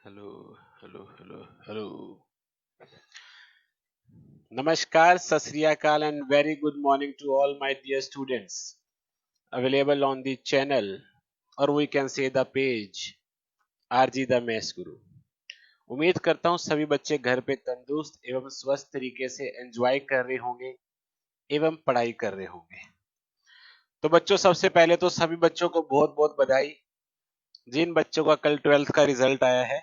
Hello hello hello hello नमस्कार सत श्री अकाल and very good morning to all my dear students available on the channel और we can say the page RG the maths Guru. उम्मीद करता हूं सभी बच्चे घर पे तंदुरुस्त एवं स्वस्थ तरीके से एंजॉय कर रहे होंगे एवं पढ़ाई कर रहे होंगे। तो बच्चों, सबसे पहले तो सभी बच्चों को बहुत बहुत बधाई जिन बच्चों का कल 12th का रिजल्ट आया है,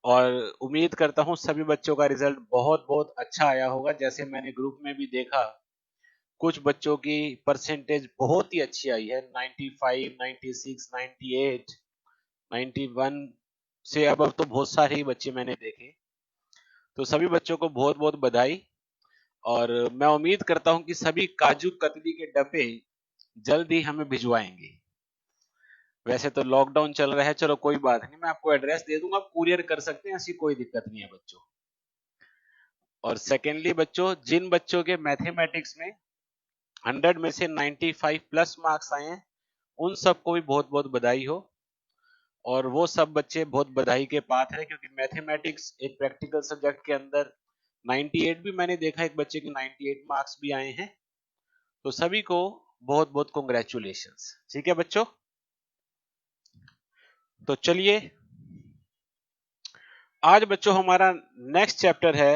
और उम्मीद करता हूं सभी बच्चों का रिजल्ट बहुत बहुत अच्छा आया होगा। जैसे मैंने ग्रुप में भी देखा, कुछ बच्चों की परसेंटेज बहुत ही अच्छी आई है, 95, 96, 98, 91 से अब तो बहुत सारे ही बच्चे मैंने देखे। तो सभी बच्चों को बहुत बहुत बधाई, और मैं उम्मीद करता हूं कि सभी काजू कतली के डब्बे जल्द ही हमें भिजवाएंगे। वैसे तो लॉकडाउन चल रहा है, चलो कोई बात नहीं, मैं आपको एड्रेस दे दूंगा, कुरियर कर सकते हैं, ऐसी कोई दिक्कत नहीं है बच्चों। और सेकेंडली बच्चों, जिन बच्चों के मैथमेटिक्स में 100 में से 95 प्लस मार्क्स आए हैं, उन सबको भी बहुत बहुत बधाई हो। और वो सब बच्चे बहुत बधाई के पात्र हैं, क्योंकि मैथमेटिक्स एक प्रैक्टिकल सब्जेक्ट के अंदर 98 भी मैंने देखा, एक बच्चे के 98 मार्क्स भी आए हैं। तो सभी को बहुत बहुत कॉन्ग्रेचुलेशंस। ठीक है बच्चों, तो चलिए आज बच्चों हमारा नेक्स्ट चैप्टर है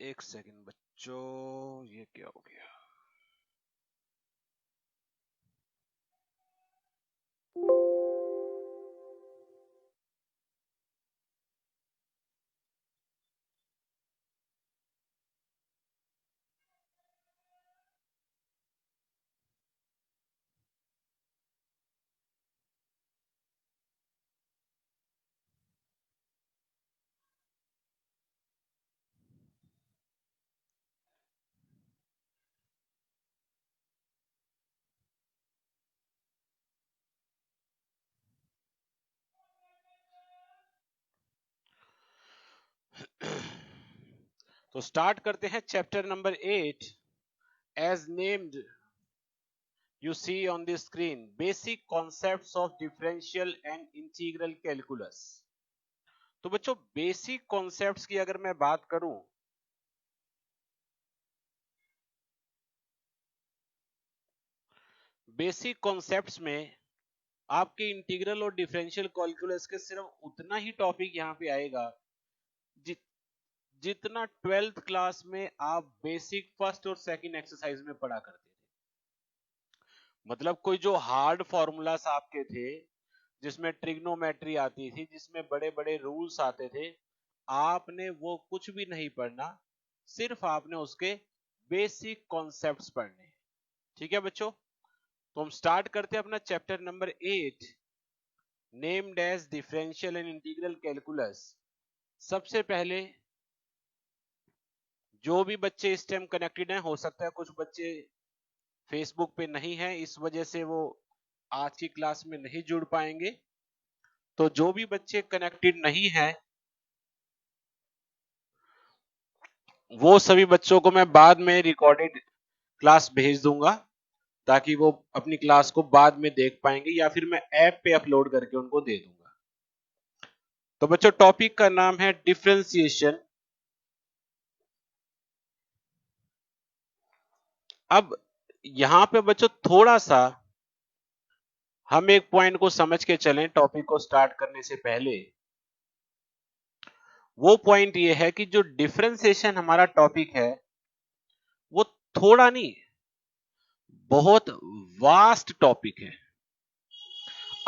एक सेकंड बच्चों, ये क्या हो गया? तो स्टार्ट करते हैं chapter number 8 as named you see on the screen, basic concepts of differential and integral calculus। तो बच्चों, बेसिक कॉन्सेप्ट्स की अगर मैं बात करूं, बेसिक कॉन्सेप्ट्स में आपके इंटीग्रल और डिफरेंशियल कैलकुलस के सिर्फ उतना ही टॉपिक यहां पे आएगा जि, जितना 12th क्लास में आप बेसिक फर्स्ट और सेकंड एक्सरसाइज में पढ़ा करते थे। मतलब कोई जो हार्ड फॉर्मूलास आपके थे, जिसमें ट्रिग्नोमेट्री आती थी, जिसमें बड़े बड़े रूल्स आते थे, आपने वो कुछ भी नहीं पढ़ना, सिर्फ आपने उसके बेसिक कॉन्सेप्ट्स पढ़ने। ठीक है बच्चों, तो हम स्टार्ट करते हैं अपना chapter number 8 named as differential and integral calculus. सबसे पहले जो भी बच्चे इस टाइम कनेक्टेड हैं, हो सकता है कुछ बच्चे फेसबुक पे नहीं है, इस वजह से वो आज की क्लास में नहीं जुड़ पाएंगे। तो जो भी बच्चे कनेक्टेड नहीं है, वो सभी बच्चों को मैं बाद में रिकॉर्डेड क्लास भेज दूंगा, ताकि वो अपनी क्लास को बाद में देख पाएंगे, या फिर मैं ऐप पे अपलोड करके उनको दे दूंगा। तो बच्चों, टॉपिक का नाम है डिफरेंशिएशन। अब यहां पे बच्चों थोड़ा सा हम एक पॉइंट को समझ के चलें टॉपिक को स्टार्ट करने से पहले। वो पॉइंट ये है कि जो डिफरेंशिएशन हमारा टॉपिक है, वो थोड़ा नहीं, बहुत वास्ट टॉपिक है।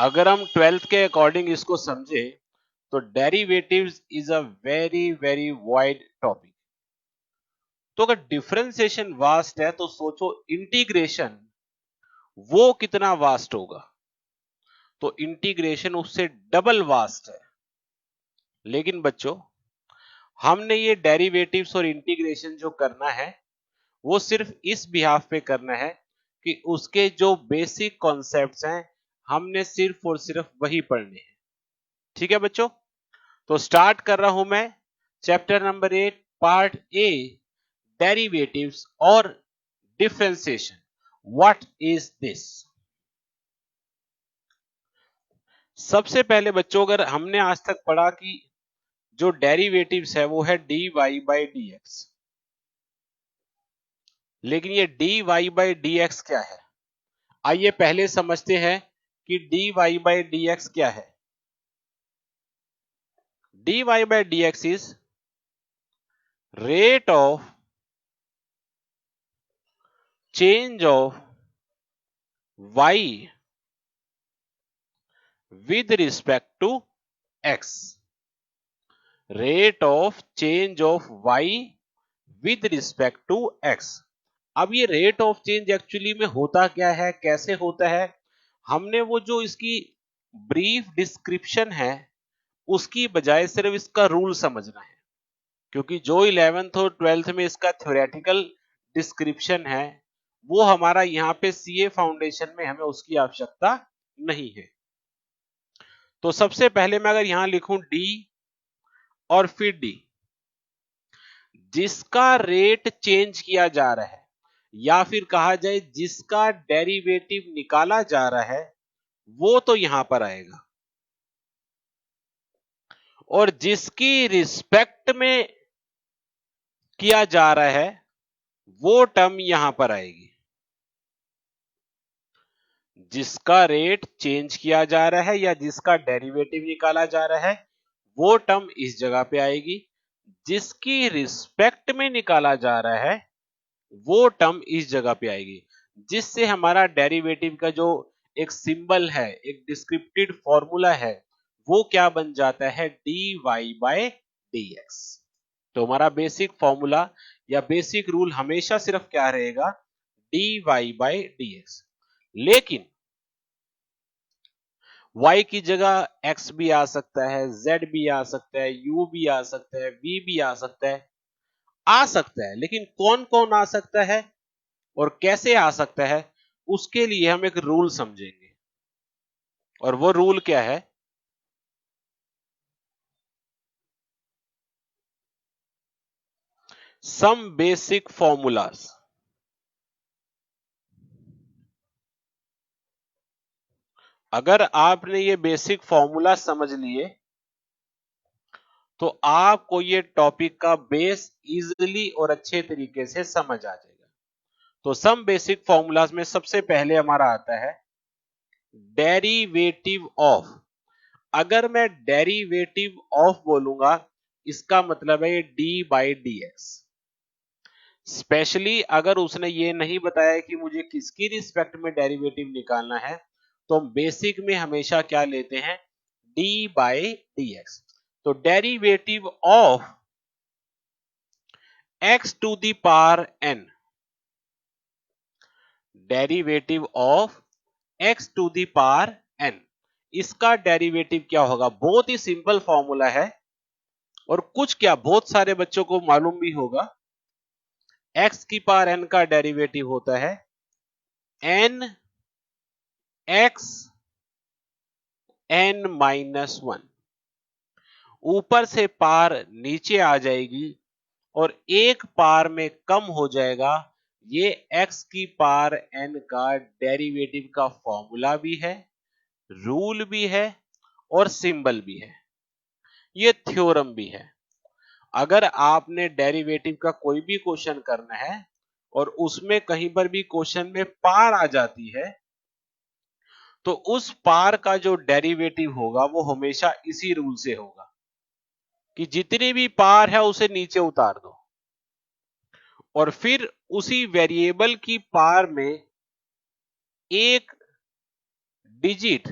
अगर हम 12th के अकॉर्डिंग इसको समझे, तो derivatives is a very very wide topic. तो अगर डिफरेंशिएशन वास्ट है, तो सोचो इंटीग्रेशन वो कितना वास्ट होगा। तो इंटीग्रेशन उससे डबल वास्ट है। लेकिन बच्चों, हमने ये डेरिवेटिव्स और इंटीग्रेशन जो करना है, वो सिर्फ इस बिहाफ पे करना है कि उसके जो बेसिक कॉन्सेप्ट्स हैं, हमने सिर्फ और सिर्फ वही पढ़ने हैं। ठीक है बच्चों, तो स्टार्ट कर रहा हूं मैं chapter number 8 part A, derivatives और डिफरेंशिएशन। What is this? सबसे पहले बच्चों, अगर हमने आज तक पढ़ा कि जो डेरिवेटिव्स है वो है d y by D x, लेकिन ये d y by D x क्या है? आइए पहले समझते हैं कि d y by D x क्या है। D y by D x is rate of change of y with respect to x, rate of change of y with respect to x। अब ये रेट ऑफ चेंज एक्चुअली में होता क्या है, कैसे होता है? हमने वो जो इसकी ब्रीफ डिस्क्रिप्शन है उसकी बजाय सिर्फ इसका रूल समझना है, क्योंकि जो 11th और 12th में इसका थ्योरेटिकल डिस्क्रिप्शन है वो हमारा यहाँ पे सीए फाउंडेशन में हमें उसकी आवश्यकता नहीं है। तो सबसे पहले मैं अगर यहां लिखूं डी और फिर डी, जिसका रेट चेंज किया जा रहा है या फिर कहा जाए जिसका डेरिवेटिव निकाला जा रहा है वो तो यहां पर आएगा, और जिसकी रिस्पेक्ट में किया जा रहा है वो टर्म यहां पर आएगी। जिसका रेट चेंज किया जा रहा है या जिसका डेरिवेटिव निकाला जा रहा है वो टर्म इस जगह पे आएगी। जिसकी रिस्पेक्ट में निकाला जा रहा है वो टर्म इस जगह पे आएगी, जिससे हमारा डेरिवेटिव का जो एक सिंबल है, एक डिस्क्रिप्टिव फॉर्मूला है, वो क्या बन जाता है? D y by d x. तो हमारा बेसिक फॉर्मूला या बेसिक रूल हमेशा सिर्फ क्या रहेगा? D y by d x. लेकिन y की जगह x भी आ सकता है, z भी आ सकता है, u भी आ सकता है, v भी आ सकता है, लेकिन कौन कौन आ सकता है और कैसे आ सकता है उसके लिए हम एक रूल समझेंगे। और वो रूल क्या है? Some basic formulas. अगर आपने ये बेसिक फॉर्मूला समझ लिए तो आपको ये टॉपिक का बेस इजीली और अच्छे तरीके से समझ आ जाएगा। तो सम बेसिक फॉर्मूलाज में सबसे पहले हमारा आता है डेरिवेटिव ऑफ। अगर मैं डेरिवेटिव ऑफ बोलूंगा इसका मतलब है D by D x. Specially अगर उसने ये नहीं बताया कि मुझे किसकी रिस्पेक्ट में डेरिवेटिव निकालना है तो हम बेसिक में हमेशा क्या लेते हैं? D by D x. तो derivative of X to the power N, derivative of X to the power N, इसका डेरिवेटिव क्या होगा? बहुत ही सिंपल फॉर्मूला है और कुछ क्या बहुत सारे बच्चों को मालूम भी होगा। एक्स की पावर एन का डेरिवेटिव होता है n x n minus one. ऊपर से पार नीचे आ जाएगी और एक पार में कम हो जाएगा। ये x की पार n का डेरिवेटिव का फॉर्मूला भी है, रूल भी है और सिंबल भी है, ये थ्योरम भी है। अगर आपने डेरिवेटिव का कोई भी क्वेश्चन करना है और उसमें कहीं पर भी क्वेश्चन में पार आ जाती है तो उस पार का जो डेरिवेटिव होगा वो हमेशा इसी रूल से होगा कि जितनी भी पार है उसे नीचे उतार दो और फिर उसी वेरिएबल की पार में एक डिजिट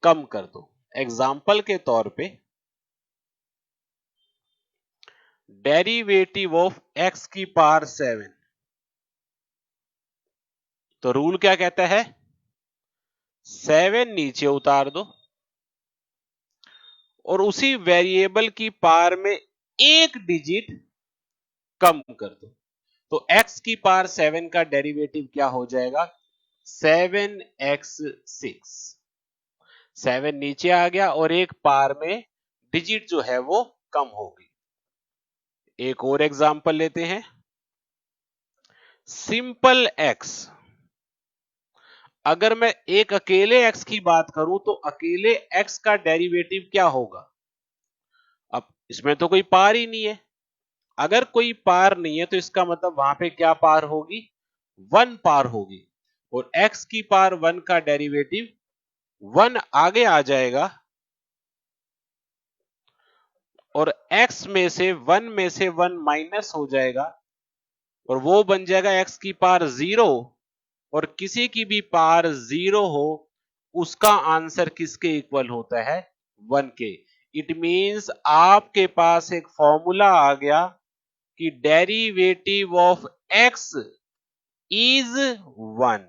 कम कर दो। एग्जाम्पल के तौर पे डेरिवेटिव ऑफ एक्स की पावर 7, तो रूल क्या कहता है? 7 नीचे उतार दो और उसी वेरिएबल की पावर में एक डिजिट कम कर दो। तो x की पावर 7 का डेरिवेटिव क्या हो जाएगा? 7x6। 7 नीचे आ गया और एक पार में डिजिट जो है वो कम होगी। एक और एग्जांपल लेते हैं, सिंपल एक्स। अगर मैं एक अकेले एक्स की बात करूं तो अकेले एक्स का डेरिवेटिव क्या होगा? अब इसमें तो कोई पार ही नहीं है। अगर कोई पार नहीं है तो इसका मतलब वहां पे क्या पार होगी? 1 पार होगी। और x की पार 1 का डेरिवेटिव 1 आगे आ जाएगा और x में से 1 माइनस हो जाएगा और वो बन जाएगा x की पार 0। और किसी की भी पार 0 हो उसका आंसर किसके इक्वल होता है? 1 के। इट मींस आपके पास एक फॉर्मूला आ गया कि derivative of x is 1।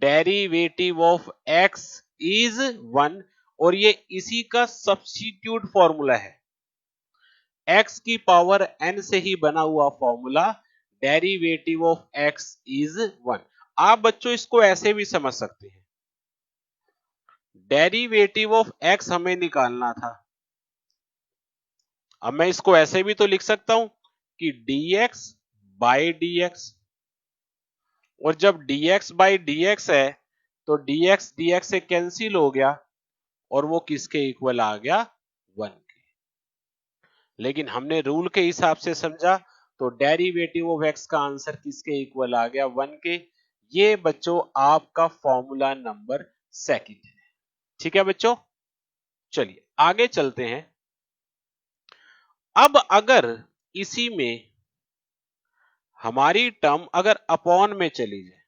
Derivative of x is 1 और ये इसी का सब्स्टिट्यूट फॉर्मूला है। x की पावर n से ही बना हुआ formula derivative of x is 1। आप बच्चों इसको ऐसे भी समझ सकते हैं, डेरिवेटिव ऑफ x हमें निकालना था। अब मैं इसको ऐसे भी तो लिख सकता हूं कि dx बाई dx, और जब dx बाई dx है तो dx dx से कैंसिल हो गया और वो किसके इक्वल आ गया? 1 के। लेकिन हमने रूल के हिसाब से समझा तो डेरिवेटिव ऑफ x का आंसर किसके इक्वल आ गया? 1 के। ये बच्चों आपका फॉर्मूला नंबर 2 है। ठीक है बच्चों, चलिए आगे चलते हैं। अब अगर इसी में हमारी टर्म अगर अपॉन में चली जाए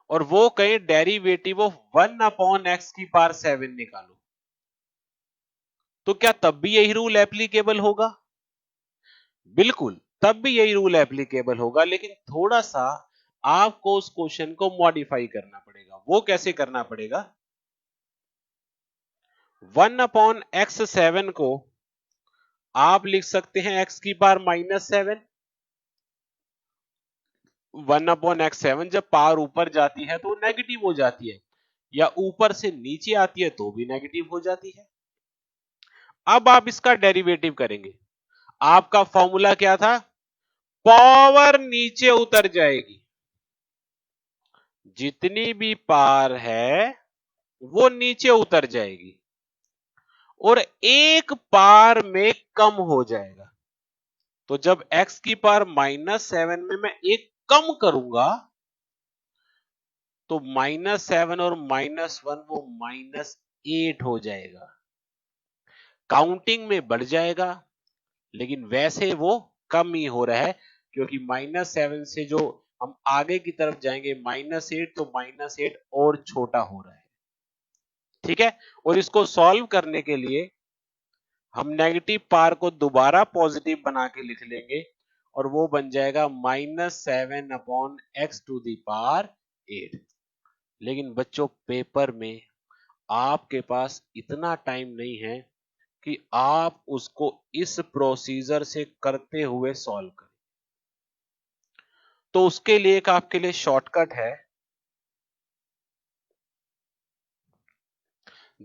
और वो कहे डेरिवेटिव ऑफ 1 अपॉन एक्स की पावर 7 निकालो, तो क्या तब भी यही रूल एप्लीकेबल होगा? बिल्कुल, तब भी यही रूल एप्लीकेबल होगा, लेकिन थोड़ा सा आपको उस क्वेश्चन को मॉडिफाई करना पड़ेगा। वो कैसे करना पड़ेगा? 1 अपॉन एक्स 7 को आप लिख सकते हैं एक्स की पावर -7। 1 अपॉन एक्स 7 जब पावर ऊपर जाती है तो नेगेटिव हो जाती है, या ऊपर से नीचे आती है तो भी नेगेटिव हो जाती है। अब आप इसका डेरिवेटिव करेंगे। आपका फॉर्मूला क्या था? पावर नीचे उतर जाएगी, जितनी भी पावर है वो नीचे उतर जाएगी और एक पावर में कम हो जाएगा। तो जब x की पावर -7 में मैं एक कम करूंगा तो -7 और -1 वो -8 हो जाएगा। काउंटिंग में बढ़ जाएगा लेकिन वैसे वो कम ही हो रहा है, क्योंकि -7 से जो हम आगे की तरफ जाएंगे -8, तो -8 और छोटा हो रहा है। ठीक है, और इसको सॉल्व करने के लिए हम नेगेटिव पावर को दोबारा पॉजिटिव बना के लिख लेंगे और वो बन जाएगा -7 upon x to the power 8। लेकिन बच्चों पेपर में आपके पास इतना टाइम नहीं है कि आप उसको इस प्रोसीजर से करते हुए सॉल्व करें। तो उसके लिए एक आपके लिए शॉर्टकट है।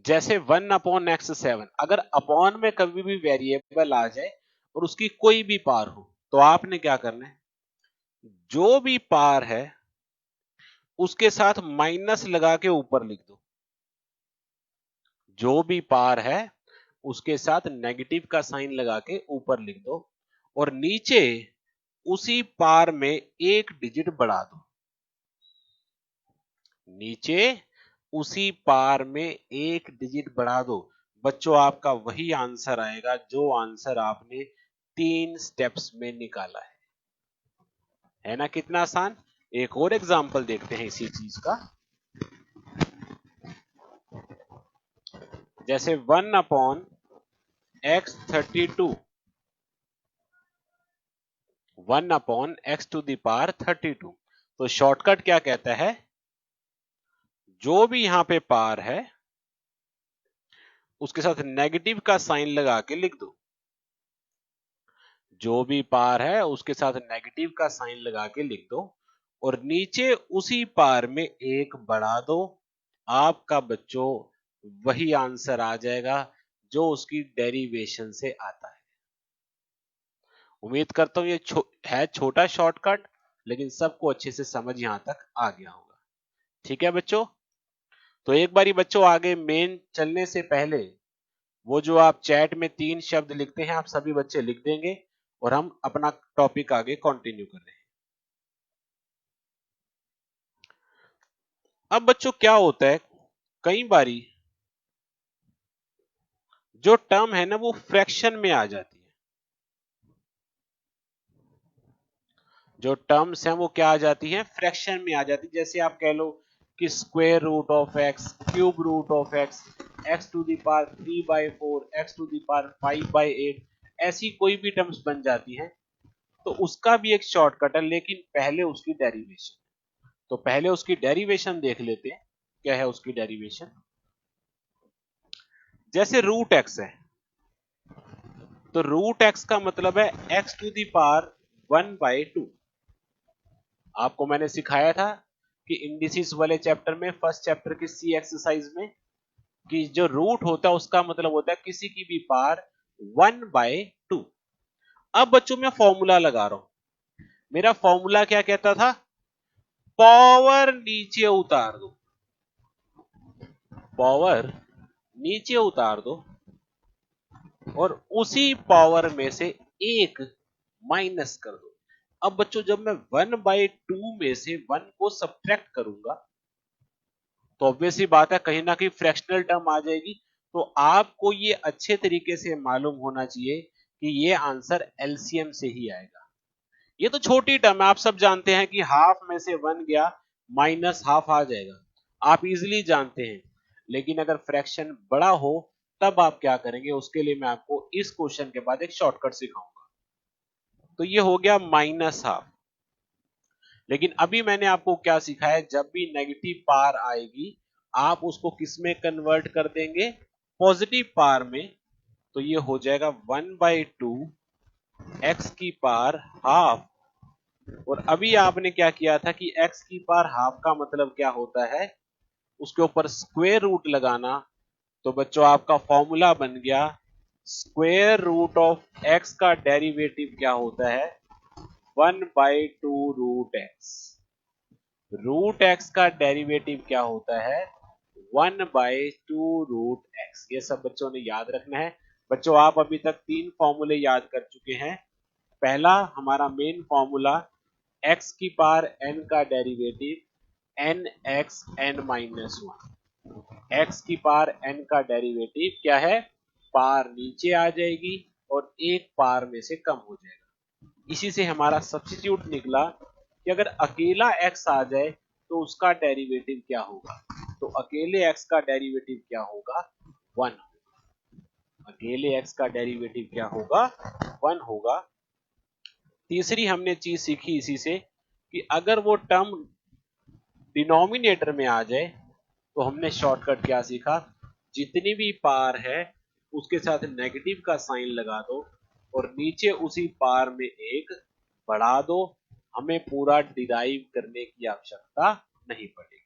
जैसे 1 अपॉन एक्स 7, अगर अपॉन में कभी भी वेरिएबल आ जाए और उसकी कोई भी पावर हो तो आपने क्या करना है? जो भी पावर है उसके साथ माइनस लगा के ऊपर लिख दो। जो भी पावर है उसके साथ नेगेटिव का साइन लगा के ऊपर लिख दो और नीचे उसी पावर में एक डिजिट बढ़ा दो। नीचे उसी पावर में एक डिजिट बढ़ा दो। बच्चों आपका वही आंसर आएगा जो आंसर आपने 3 स्टेप्स में निकाला है ना? कितना आसान। एक और एग्जांपल देखते हैं इसी चीज का। जैसे 1 upon x 32, 1 upon x to the power 32। तो शॉर्टकट क्या कहता है? जो भी यहां पे पावर है उसके साथ नेगेटिव का साइन लगा के लिख दो। जो भी पावर है उसके साथ नेगेटिव का साइन लगा के लिख दो और नीचे उसी पार में एक बढ़ा दो, आपका बच्चों वही आंसर आ जाएगा जो उसकी डेरिवेशन से आता है। उम्मीद करता हूं ये है छोटा शॉर्टकट, लेकिन सबको अच्छे से समझ यहां तक आ गया होगा। ठीक है बच्चों, तो एक बारी बच्चों आगे मेन चलने से पहले वो जो आप चैट में 3 शब्द लिखते हैं आप सभी बच्चे लिख देंगे और हम अपना टॉपिक आगे कंटिन्यू कर रहे हैं। अब बच्चों क्या होता है, कई बारी जो टर्म है ना वो फ्रैक्शन में आ जाती है। जो टर्म्स हैं वो क्या आ जाती हैं, फ्रैक्शन में आ जाती है। जैसे आप कह लो कि square root of x, cube root of x, x to the power 3/4, x to the power 5/8, ऐसी कोई भी टर्म्स बन जाती हैं तो उसका भी एक शॉर्टकट है, लेकिन पहले उसकी डेरिवेशन। तो पहले उसकी डेरिवेशन देख लेते हैं, क्या है उसकी डेरिवेशन। जैसे रूट एक्स है तो रूट एक्स का मतलब है एक्स टू द पावर 1/2। आपको मैंने सिखाया था कि इंडिसेस वाले चैप्टर में, फर्स्ट चैप्टर की सी एक्सरसाइज में, कि जो रूट होता है उसका मतलब होता है किसी की भी पावर 1/2। अब बच्चों मैं फॉर्मूला लगा रहा हूं, मेरा फॉर्मूला क्या कहता था, पावर नीचे उतार दो, पावर नीचे उतार दो और उसी पावर में से एक माइनस कर दो। अब बच्चों जब मैं 1/2 में से 1 को सब्ट्रैक्ट करूंगा तो ऑब्वियसली बात है कहीं ना कहीं फ्रैक्शनल टर्म आ जाएगी। तो आपको ये अच्छे तरीके से मालूम होना चाहिए कि ये आंसर एलसीएम से ही आएगा। ये तो छोटी टर्म है, आप सब जानते हैं कि हाफ में से 1 गया माइनस हाफ आ जाएगा, आप इजीली जानते हैं। लेकिन अगर फ्रैक्शन बड़ा हो तब आप क्या करेंगे, उसके लिए मैं आपको इस क्वेश्चन के बाद एक शॉर्टकट सिखाऊंगा। तो ये हो गया माइनस हाफ। लेकिन अभी मैंने आपको क्या सिखाया, जब भी नेगेटिव पावर आएगी आप उसको किस में कन्वर्ट कर देंगे, पॉजिटिव पावर में। तो ये हो जाएगा 1/2 एक्स की पावर हाफ। और अभी आपने क्या किया था कि एक्स की पावर हाफ का मतलब क्या होता है, उसके ऊपर स्क्वायर रूट लगाना। तो बच्चों आपका फॉर्मूला बन गया, स्क्वायर रूट ऑफ एक्स का डेरिवेटिव क्या होता है, 1/2 रूट एक्स। रूट एक्स का डेरिवेटिव क्या होता है, 1/2 रूट एक्स। ये सब बच्चों ने याद रखना है। बच्चों आप अभी तक 3 फॉर्मूले याद कर चुके हैं। पहला हमारा मेन फॉर्मूला, एक्स की पावर एन का derivative n x n minus 1। X की पावर एन का डेरिवेटिव क्या है, पावर नीचे आ जाएगी और एक पावर में से कम हो जाएगा। इसी से हमारा सब्स्टिट्यूट निकला कि अगर अकेला x आ जाए तो उसका डेरिवेटिव क्या होगा। तो अकेले x का डेरिवेटिव क्या होगा, 1। अकेले x का डेरिवेटिव क्या होगा, 1 होगा। तीसरी हमने चीज सीखी इसी से कि अगर वो टर्म डिनोमिनेटर में आ जाए तो हमने शॉर्टकट क्या सीखा, जितनी भी पावर है उसके साथ नेगेटिव का साइन लगा दो और नीचे उसी पावर में एक बढ़ा दो, हमें पूरा डिराइव करने की आवश्यकता नहीं पड़ेगी।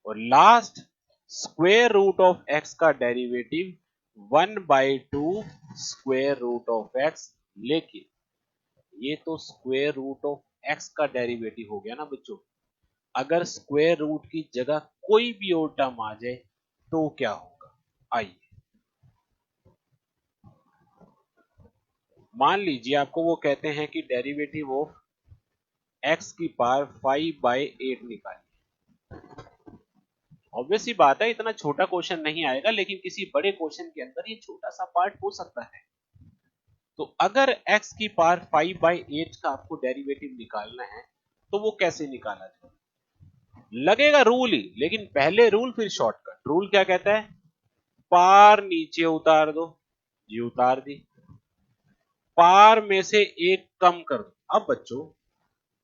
और last, square root of X का derivative 1/2 square root of X. लेकिन ये तो स्क्वायर रूट ऑफ एक्स का डेरिवेटिव हो गया ना बच्चों, अगर स्क्वायर रूट की जगह कोई भी और टर्म आ जाए तो क्या होगा, आइए मान लीजिए आपको वो कहते हैं कि डेरिवेटिव ऑफ एक्स की पावर 5/8 निकालिए। ऑब्वियसली बात है इतना छोटा क्वेश्चन नहीं आएगा, लेकिन किसी बड़े क्वेश्चन के अंदर ये छोटा सा पार्ट हो सकता है। तो अगर x की पावर 5/8 का आपको डेरिवेटिव निकालना है तो वो कैसे निकाला जाए, लगेगा रूल ही, लेकिन पहले रूल फिर शॉर्टकट। रूल क्या कहता है, पार नीचे उतार दो, जी उतार दी, पार में से एक कम कर दो। अब बच्चों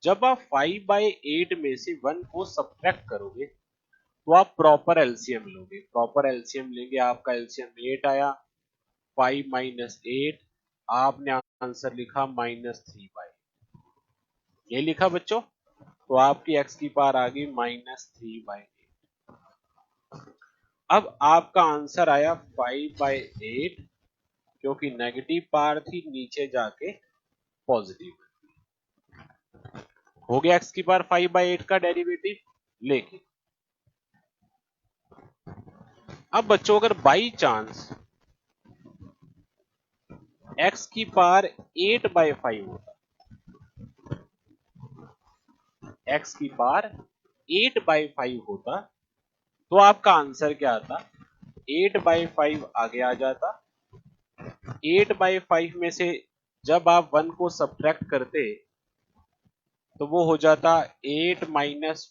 जब आप 5/8 में से 1 को सब्ट्रैक्ट करोगे तो आप प्रॉपर एलसीएम लोगे, प्रॉपर एलसीएम लेंगे, आपका एलसीएम 8 आया, 5 माइनस 8, आपने आंसर लिखा -3/8। ये लिखा बच्चों। तो आपकी x की पावर आ गई -3/8। अब आपका आंसर आया 5/8, क्योंकि नेगेटिव पावर थी नीचे जाके पॉजिटिव हो गया x की पावर 5/8 का डेरिवेटिव। लेकिन अब बच्चों अगर बाई चांस x की पावर 8/5 होता, x की पावर 8/5 होता, तो आपका आंसर क्या आता? 8/5 आगे आ जाता। 8/5 में से जब आप 1 को सब्ट्रैक्ट करते तो वो हो जाता 8 -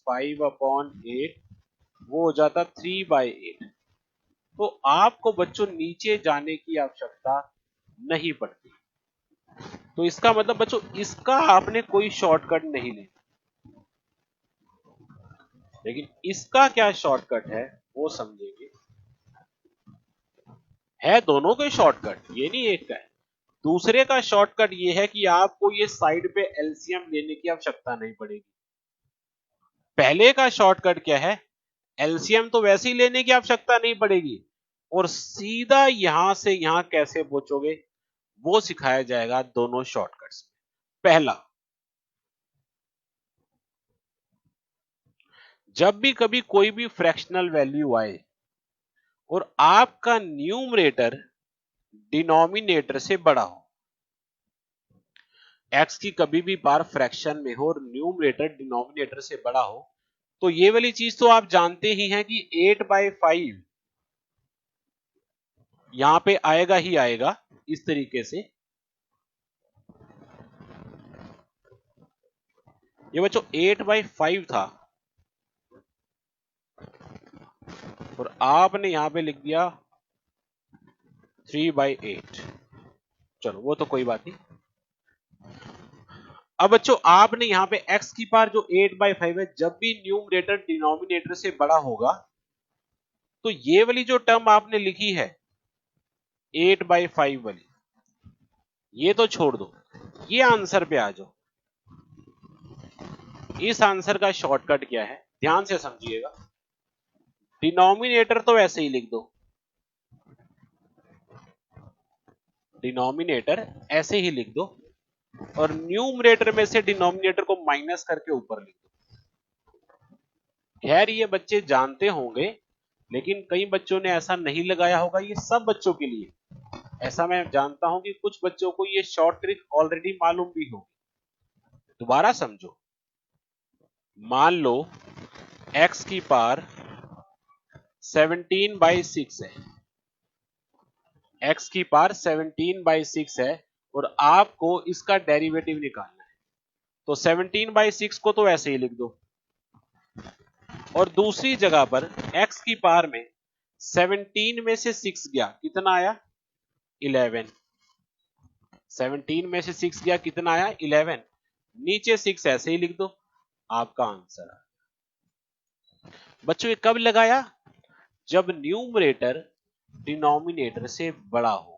5/8, वो हो जाता 3/8। तो आपको बच्चों नीचे जाने की आवश्यकता नहीं पड़ती। तो इसका मतलब बच्चों इसका आपने कोई शॉर्टकट नहीं लेना, लेकिन इसका क्या शॉर्टकट है वो समझेंगे। है दोनों के शॉर्टकट, ये नहीं एक का है। दूसरे का शॉर्टकट ये है कि आपको ये साइड पे एलसीएम लेने की आवश्यकता नहीं पड़ेगी। पहले का शॉर्टकट क्या है? एलसीएम तो वैसे ही लेने की आवश्यकता नहीं पड़ेगी, और सीधा यहां से यहां कैसे पहुंचोगे वो सिखाया जाएगा दोनों शॉर्टकट्स में। पहला, जब भी कभी कोई भी फ्रैक्शनल वैल्यू आए और आपका न्यूमरेटर डिनोमिनेटर से बड़ा हो, एक्स की कभी भी बार फ्रैक्शन में हो और न्यूमरेटर डिनोमिनेटर से बड़ा हो, तो ये वाली चीज तो आप जानते ही हैं कि 8/5 यहां पे आएगा ही आएगा इस तरीके से। ये बच्चों 8/5 था और आपने यहां पे लिख दिया 3/8। चलो वो तो कोई बात नहीं। अब बच्चों आपने यहां पे x की पावर जो 8/5 है, जब भी न्यूमरेटर डिनोमिनेटर से बड़ा होगा तो ये वाली जो टर्म आपने लिखी है 8/5 वाली, ये तो छोड़ दो, ये आंसर पे आ जाओ। इस आंसर का शॉर्टकट क्या है ध्यान से समझिएगा। डिनोमिनेटर तो ऐसे ही लिख दो, डिनोमिनेटर ऐसे ही लिख दो, और न्यूमरेटर में से डिनोमिनेटर को माइनस करके ऊपर लिख दो। खैर ये बच्चे जानते होंगे, लेकिन कई बच्चों ने ऐसा नहीं लगाया होगा। ये सब बच्चों के लिए, ऐसा मैं जानता हूं कि कुछ बच्चों को ये शॉर्ट ट्रिक ऑलरेडी मालूम भी होगी। दोबारा समझो, मान लो x की पावर 17/6 है, x की पावर 17/6 है और आपको इसका डेरिवेटिव निकालना है, तो 17/6 को तो ऐसे ही लिख दो, और दूसरी जगह पर x की पावर में 17 में से 6 गया, कितना आया? 11। 17 में से 6 गया, कितना आया? 11। नीचे 6 ऐसे ही लिख दो, आपका आंसर आ। बच्चों ये कब लगाया? जब न्यूमरेटर डिनोमिनेटर से बड़ा होगा।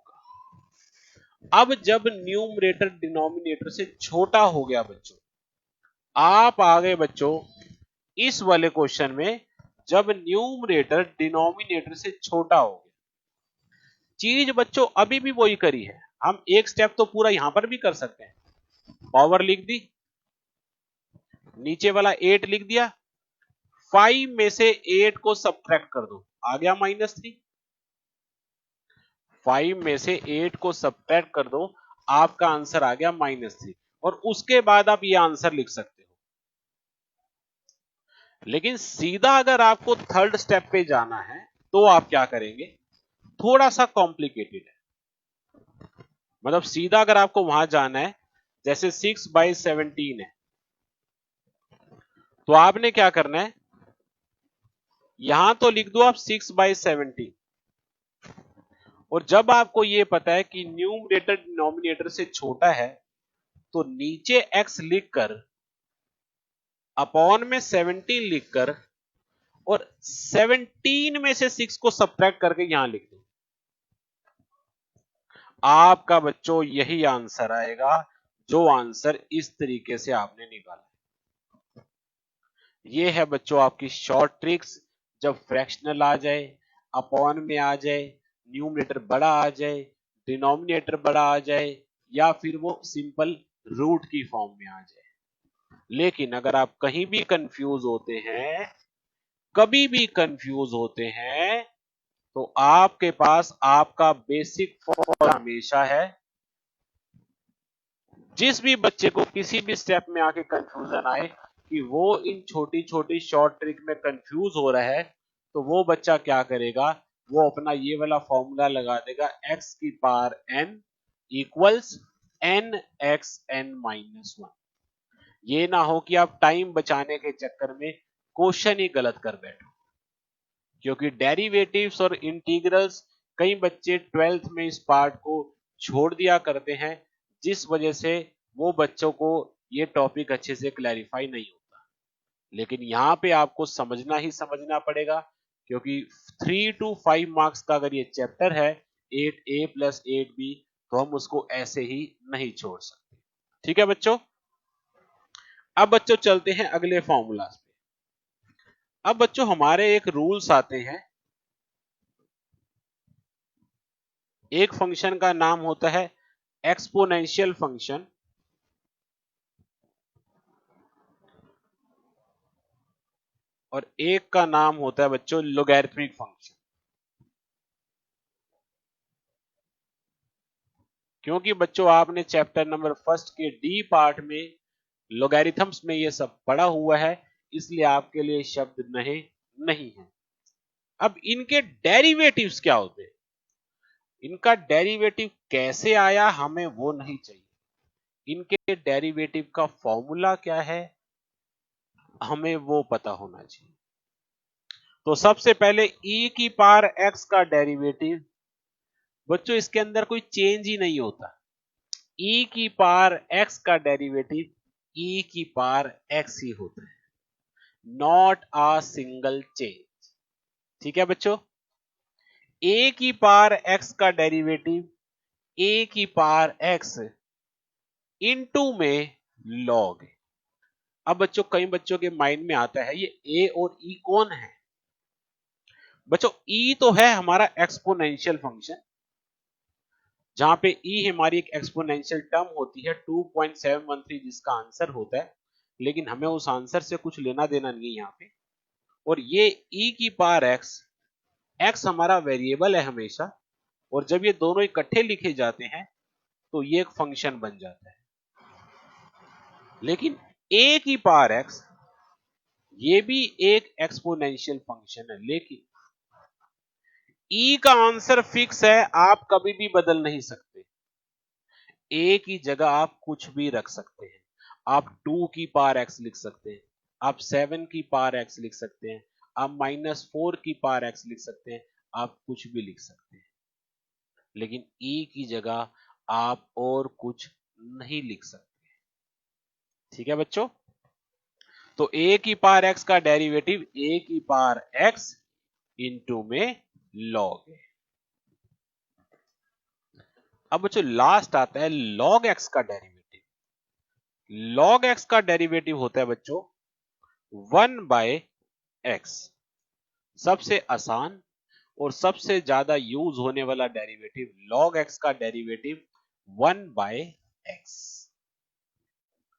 अब जब न्यूमरेटर डिनोमिनेटर से छोटा हो गया बच्चों, आप आ गए बच्चों इस वाले क्वेश्चन में, जब न्यूमरेटर डिनोमिनेटर से छोटा हो गया। चीज बच्चों अभी भी वही करी है, हम एक स्टेप तो पूरा यहां पर भी कर सकते हैं। पावर लिख दी, नीचे वाला 8 लिख दिया, 5 में से 8 को सब्ट्रैक्ट कर दो, आ गया -3। 5 में से 8 को सब्ट्रैक्ट कर दो, आपका आंसर आ गया -3। और उसके बाद आप ये आंसर लिख सकते हो। लेकिन सीधा अगर आपको थर्ड स्टेप पे जाना है तो आप क्या करेंगे? थोड़ा सा कॉम्प्लिकेटेड है। मतलब सीधा अगर आपको वहां जाना है, जैसे 6/17 है, तो आपने क्या करना है, यहां तो लिख दो आप 6/17, और जब आपको यह पता है कि न्यूमरेटर डिनोमिनेटर से छोटा है, तो नीचे x लिखकर अपॉन में 17 लिखकर और 17 में से 6 को सब्ट्रैक्ट करके यहां लिख दो, आपका बच्चों यही आंसर आएगा, जो आंसर इस तरीके से आपने निकाला। ये है बच्चों आपकी शॉर्ट ट्रिक्स। जब फ्रैक्शनल आ जाए, अपॉन में आ जाए, न्यूमरेटर बड़ा आ जाए, डिनोमिनेटर बड़ा आ जाए, या फिर वो सिंपल रूट की फॉर्म में आ जाए। लेकिन अगर आप कहीं भी कंफ्यूज होते हैं, कभी भी कंफ्यूज होते हैं, तो आपके पास आपका बेसिक फॉर्मूला हमेशा है। जिस भी बच्चे को किसी भी स्टेप में आके कंफ्यूजन आए कि वो इन छोटी छोटी शॉर्ट ट्रिक में कंफ्यूज हो रहा है, तो वो बच्चा क्या करेगा, वो अपना ये वाला फॉर्मूला लगा देगा, x की power n equals n x n minus 1। ये ना हो कि आप टाइम बचाने के चक्कर में क्वेश्चन ही गलत कर बैठो, क्योंकि डेरिवेटिव्स और इंटीग्रल्स कई बच्चे 12th में इस पार्ट को छोड़ दिया करते हैं, जिस वजह से वो बच्चों को ये टॉपिक अच्छे से क्लैरिफाई नहीं होता। लेकिन यहाँ पे आपको समझना ही समझना पड़ेगा, क्योंकि 3 to 5 मार्क्स का अगर ये चैप्टर है 8A प्लस 8B, तो हम उसको ऐसे ही नहीं छोड़ सकते। ठीक है बच्चों, अब बच्चों चलते हैं अगले फॉर्मूलाज पे। अब बच्चों हमारे एक रूल्स आते हैं। एक फंक्शन का नाम होता है एक्सपोनेंशियल फंक्शन, और एक का नाम होता है बच्चों लोगैरिथमिक फंक्शन। क्योंकि बच्चों आपने चैप्टर नंबर फर्स्ट के डी पार्ट में लोगैरिथम्स में ये सब पढ़ा हुआ है, इसलिए आपके लिए शब्द नहीं है। अब इनके डेरिवेटिव्स क्या होते हैं, इनका डेरिवेटिव कैसे आया हमें वो नहीं चाहिए, इनके डेरिवेटिव का फॉर्मूला क्या है हमें वो पता होना चाहिए। तो सबसे पहले e की पावर x का डेरिवेटिव, बच्चों इसके अंदर कोई चेंज ही नहीं होता। e की पावर x का डेरिवेटिव e की पावर x ही होता है, नॉट अ सिंगल चेंज। ठीक है बच्चों, a की पावर x का डेरिवेटिव a की पावर x इनटू में log। अब बच्चों कई बच्चों के माइंड में आता है ये a और e कौन है। बच्चों e तो है हमारा एक्सपोनेंशियल फंक्शन, जहां पे e हमारी एक एक्सपोनेंशियल टर्म होती है 2.713, जिसका आंसर होता है, लेकिन हमें उस आंसर से कुछ लेना देना नहीं है यहाँ पे। और ये e की पावर x, x हमारा वेरिएबल है हमेशा, और जब ये दोनों इकट्ठे लिखे जाते हैं तो ये एक फंक्शन बन जाता है। लेकिन a की पावर x ये भी एक एक्सपोनेंशियल फंक्शन है, लेकिन e का आंसर फिक्स है, आप कभी भी बदल नहीं सकते। a की जगह आप कुछ भी रख सकते हैं, आप 2 की पावर x लिख सकते हैं, आप 7 की पावर x लिख सकते हैं, आप -4 की पावर x लिख सकते हैं, आप कुछ भी लिख सकते हैं, लेकिन e की जगह आप और कुछ नहीं लिख सकते। ठीक है बच्चों, तो a की पावर x का डेरिवेटिव a की पावर x इंटू में log है। अब बच्चों लास्ट आता है log x का डेरिवेटिव। log x का डेरिवेटिव होता है बच्चों 1/x। सबसे आसान और सबसे ज्यादा यूज होने वाला डेरिवेटिव log x का डेरिवेटिव 1/x।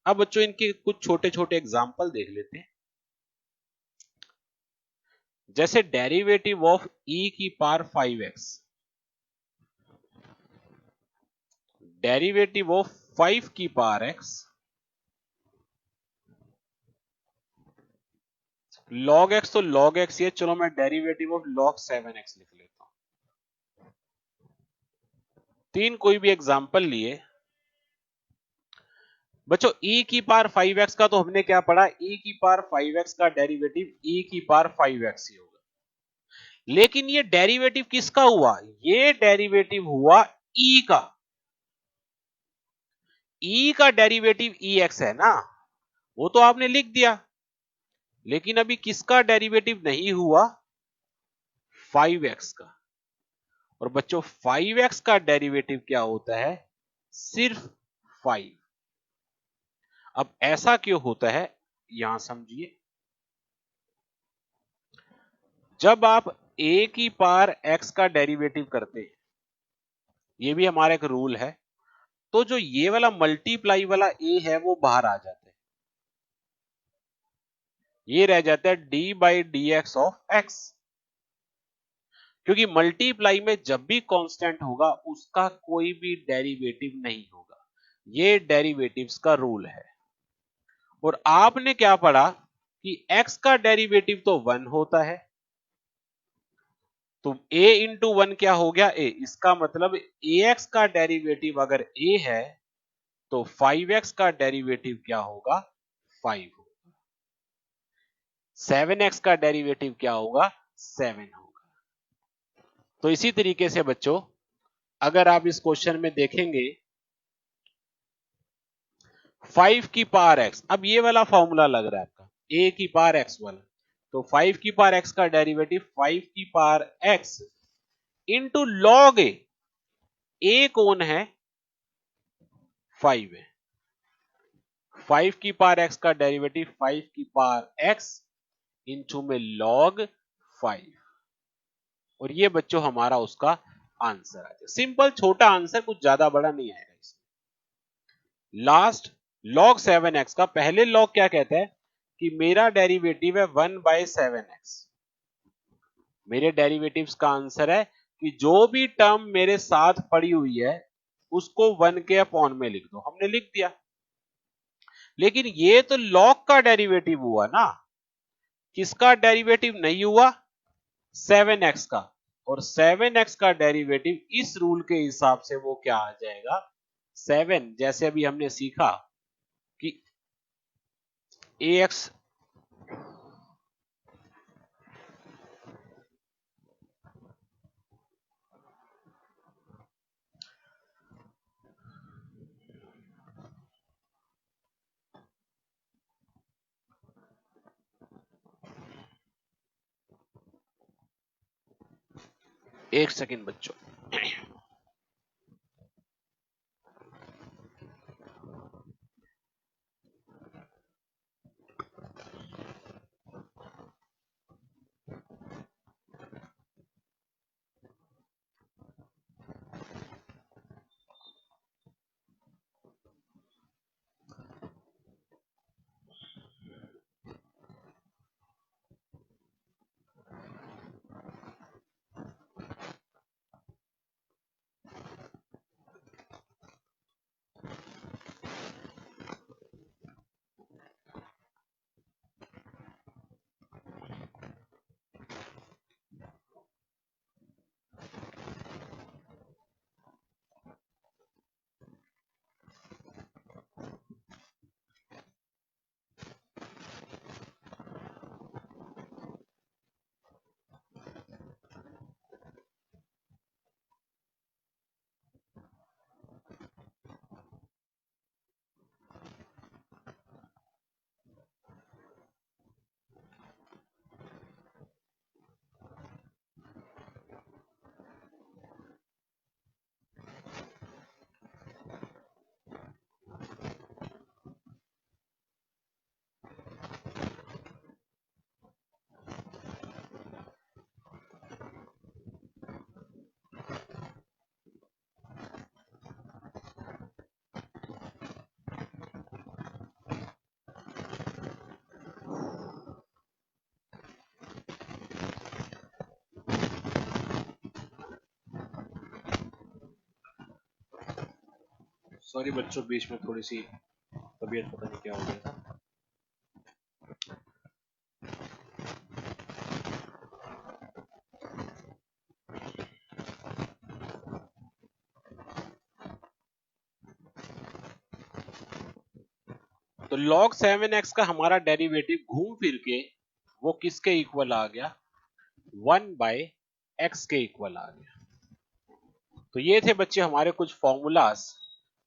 अब बच्चों इनके कुछ छोटे छोटे एग्जाम्पल देख लेते हैं। जैसे डेरिवेटिव ऑफ e की पावर 5x, डेरिवेटिव ऑफ 5 की पावर x, log x तो log x ही है, चलो मैं डेरिवेटिव ऑफ log 7x लिख लेता हूं। 3 कोई भी एग्जांपल लिए। बच्चों e की पावर 5x का तो हमने क्या पढ़ा, e की पावर 5x का डेरिवेटिव e की पावर 5x ही होगा। लेकिन ये डेरिवेटिव किसका हुआ, ये डेरिवेटिव हुआ e का। e का डेरिवेटिव ex है ना, वो तो आपने लिख दिया। लेकिन अभी किसका डेरिवेटिव नहीं हुआ, 5x का। और बच्चों 5x का डेरिवेटिव क्या होता है, सिर्फ 5। अब ऐसा क्यों होता है यहां समझिए। जब आप a की पावर x का डेरिवेटिव करते हैं, ये भी हमारा एक रूल है, तो जो ये वाला मल्टीप्लाई वाला a है वो बाहर आ जाता है, ये रह जाता है d by D x of x। क्योंकि मल्टीप्लाई में जब भी कांस्टेंट होगा उसका कोई भी डेरिवेटिव नहीं होगा, ये डेरिवेटिव्स का रूल है। और आपने क्या पढ़ा कि x का डेरिवेटिव तो 1 होता है, तो a इंटू 1 क्या हो गया a, इसका मतलब ax का डेरिवेटिव अगर a है तो 5x का डेरिवेटिव क्या होगा 5 होगा, 7x का डेरिवेटिव क्या होगा 7 होगा। तो इसी तरीके से बच्चों अगर आप इस क्वेश्चन में देखेंगे 5 की पावर x, अब ये वाला फॉर्मूला लग रहा है आपका a की पावर x वाला, तो 5 की पावर x का डेरिवेटिव 5 की power x into log a कौन है 5 है, 5 की पावर x का डेरिवेटिव 5 की पावर x इंटू में लॉग 5, और ये बच्चों हमारा उसका आंसर आ जाए। सिंपल छोटा आंसर, कुछ ज्यादा बड़ा नहीं आएगा इसमें। लास्ट लॉग 7x का पहले लॉग क्या कहता है कि मेरा डेरिवेटिव है 1/7x, मेरे डेरिवेटिव्स का आंसर है कि जो भी टर्म मेरे साथ पड़ी हुई है उसको 1 के अपॉन में लिख दो, हमने लिख दिया। लेकिन ये तो लॉग का डेरिवेटिव हुआ ना, किसका डेरिवेटिव नहीं हुआ 7x का, और 7x का डेरिवेटिव इस रूल के हिसाब से वो क्या आ जाएगा 7, जैसे अभी हमने सीखा कि ax एक सेकेंड बच्चों, सॉरी बच्चों बीच में थोड़ी सी तबीयत पता नहीं क्या हो गया था। तो log 7x का हमारा डेरिवेटिव घूम फिर के वो किसके इक्वल आ गया 1/x के इक्वल आ गया। तो ये थे बच्चे हमारे कुछ फॉर्मूलास,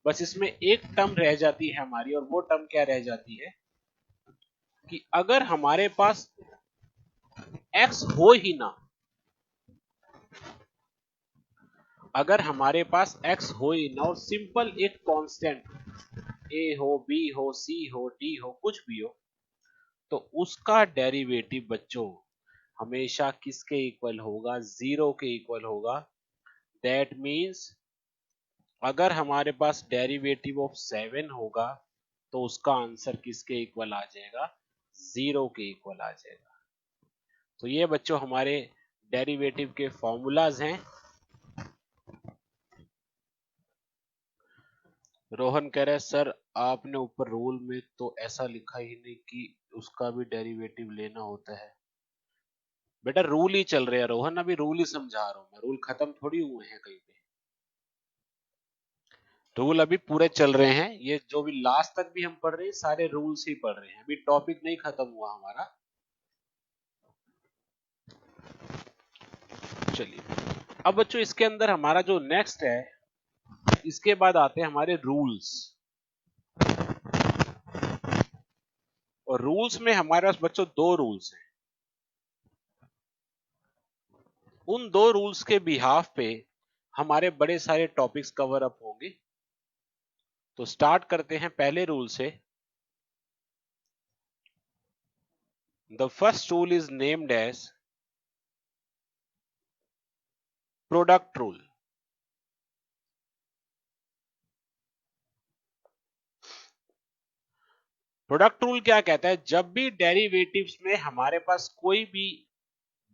बस इसमें एक टर्म रह जाती है हमारी, और वो टर्म क्या रह जाती है कि अगर हमारे पास x हो ही ना, अगर हमारे पास x हो ही ना और सिंपल एक कांस्टेंट a हो b हो c हो d हो कुछ भी हो, तो उसका डेरिवेटिव बच्चों हमेशा किसके इक्वल होगा? 0 के इक्वल होगा। दैट मीन्स अगर हमारे पास डेरिवेटिव ऑफ 7 होगा तो उसका आंसर किसके इक्वल आ जाएगा? 0 के इक्वल आ जाएगा। तो ये बच्चों हमारे डेरिवेटिव के फॉर्मूलाज हैं। रोहन कह रहा है सर आपने ऊपर रूल में तो ऐसा लिखा ही नहीं कि उसका भी डेरिवेटिव लेना होता है। बेटा रूल ही चल रहे हैं रोहन, अभी रूल ही समझा रहा हूं मैं, रूल खत्म थोड़ी हुए हैं कहीं पे। रूल अभी पूरे चल रहे हैं, ये जो भी लास्ट तक भी हम पढ़ रहे हैं सारे रूल्स ही पढ़ रहे हैं, अभी टॉपिक नहीं खत्म हुआ हमारा। चलिए अब बच्चों इसके अंदर हमारा जो नेक्स्ट है, इसके बाद आते हैं हमारे रूल्स। और रूल्स में हमारे पास बच्चों 2 रूल्स हैं। उन 2 रूल्स के बिहाफ पे हमारे बड़े सारे टॉपिक्स कवर अप होंगे। तो स्टार्ट करते हैं पहले रूल से। The first rule is named as product rule. Product rule क्या कहता है? जब भी डेरिवेटिव्स में हमारे पास कोई भी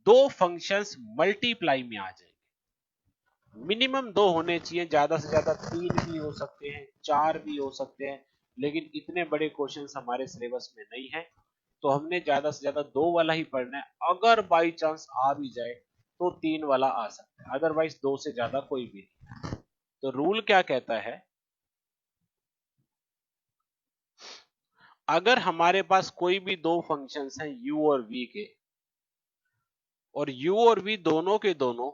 2 फंक्शंस मल्टीप्लाई में आ जाएंगे, मिनिमम 2 होने चाहिए, ज्यादा से ज्यादा 3 भी हो सकते हैं, 4 भी हो सकते हैं, लेकिन इतने बड़े क्वेश्चंस हमारे सिलेबस में नहीं है, तो हमने ज्यादा से ज्यादा 2 वाला ही पढ़ना है। अगर बाई चांस आ भी जाए तो 3 वाला आ सकता है, अदरवाइज 2 से ज्यादा कोई भी नहीं। तो रूल क्या कहता है? अगर हमारे पास कोई भी 2 फंक्शंस हैं u और v के, और u और v दोनों के दोनों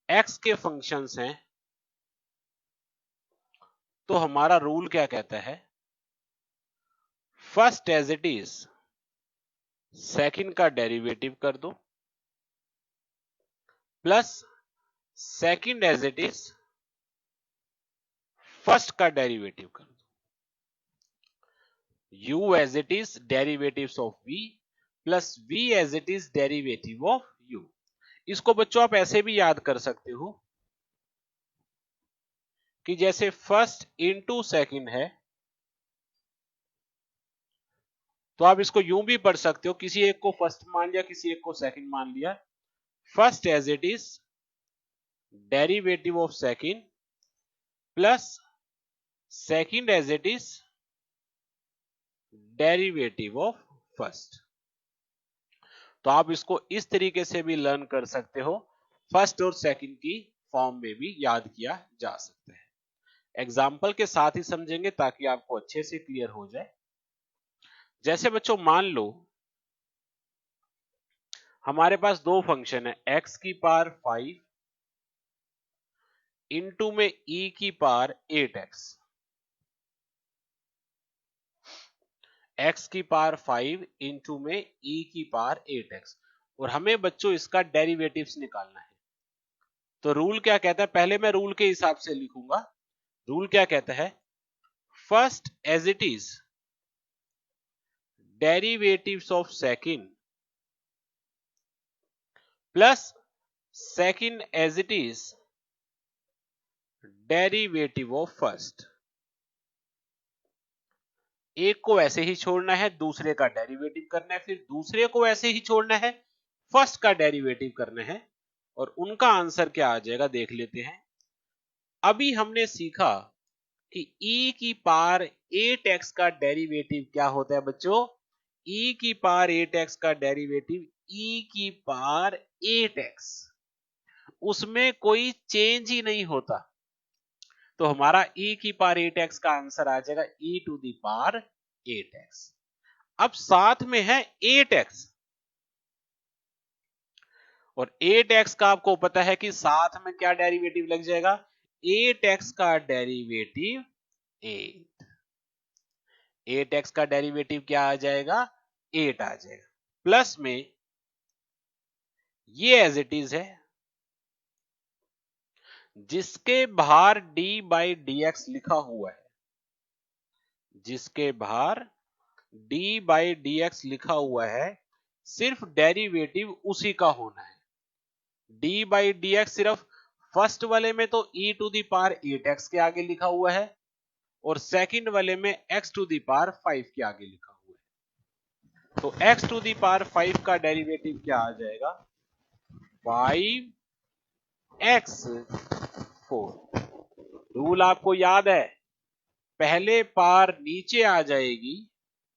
x के फंक्शंस हैं, तो हमारा रूल क्या कहता है? First as it is second का डेरिवेटिव कर दो, plus second as it is first का डेरिवेटिव कर दो। u as it is derivatives of v plus v as it is derivative of u। इसको बच्चों आप ऐसे भी याद कर सकते हो कि जैसे फर्स्ट इंटू सेकंड है, तो आप इसको यूं भी पढ़ सकते हो, किसी एक को फर्स्ट मान लिया, किसी एक को सेकंड मान लिया। First as it is derivative of second plus second as it is derivative of first. तो आप इसको इस तरीके से भी लर्न कर सकते हो, फर्स्ट और सेकंड की फॉर्म में भी याद किया जा सकता है। एग्जाम्पल के साथ ही समझेंगे ताकि आपको अच्छे से क्लियर हो जाए। जैसे बच्चों मान लो हमारे पास 2 फंक्शन है, x की पावर 5 इंटू में e की पावर 8x। x की पावर 5 इंटू में e की पावर 8x, और हमें बच्चों इसका डेरिवेटिव्स निकालना है। तो रूल क्या कहता है? पहले मैं रूल के हिसाब से लिखूंगा। रूल क्या कहता है? First as it is derivatives of second plus second as it is derivative of first. एक को ऐसे ही छोड़ना है, दूसरे का डेरिवेटिव करना है, फिर दूसरे को ऐसे ही छोड़ना है, फर्स्ट का डेरिवेटिव करना है, और उनका आंसर क्या आ जाएगा देख लेते हैं। अभी हमने सीखा कि e की पावर 8x का डेरिवेटिव क्या होता है बच्चों? e की पावर 8x का डेरिवेटिव e की पावर 8x, उसमें कोई चेंज ही नहीं होता। तो हमारा e की पावर 8x का आंसर आ जाएगा e to the power 8x। अब साथ में है 8x, और 8x का आपको पता है कि साथ में क्या डेरिवेटिव लग जाएगा? 8x का डेरिवेटिव 8। 8x का डेरिवेटिव क्या आ जाएगा? 8 आ जाएगा। प्लस में ये एज इट इज है, जिसके बाहर d बाई डी एक्स लिखा हुआ है, जिसके बाहर डी बाई डी एक्स लिखा हुआ है, सिर्फ डेरिवेटिव उसी का होना है। डी बाई डी एक्स सिर्फ फर्स्ट वाले में तो e to the power 8x के आगे लिखा हुआ है, और सेकंड वाले में x टू दी पावर 5 के आगे लिखा हुआ है। तो x टू दी पावर 5 का डेरिवेटिव क्या आ जाएगा? 5x4। रूल आपको याद है, पहले पार नीचे आ जाएगी,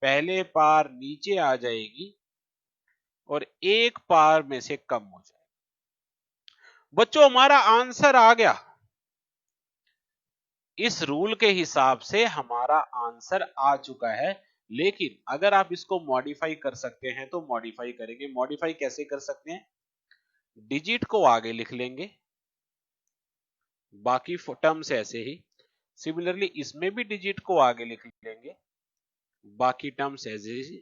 पहले पार नीचे आ जाएगी और एक पार में से कम हो जाएगी। बच्चों हमारा आंसर आ गया। इस रूल के हिसाब से हमारा आंसर आ चुका है, लेकिन अगर आप इसको मॉडिफाई कर सकते हैं तो मॉडिफाई करेंगे। मॉडिफाई कैसे कर सकते हैं? डिजिट को आगे लिख लेंगे, बाकी टर्म्स ऐसे ही। सिमिलरली इसमें भी डिजिट को आगे लिख लेंगे, बाकी टर्म्स ऐसे ही।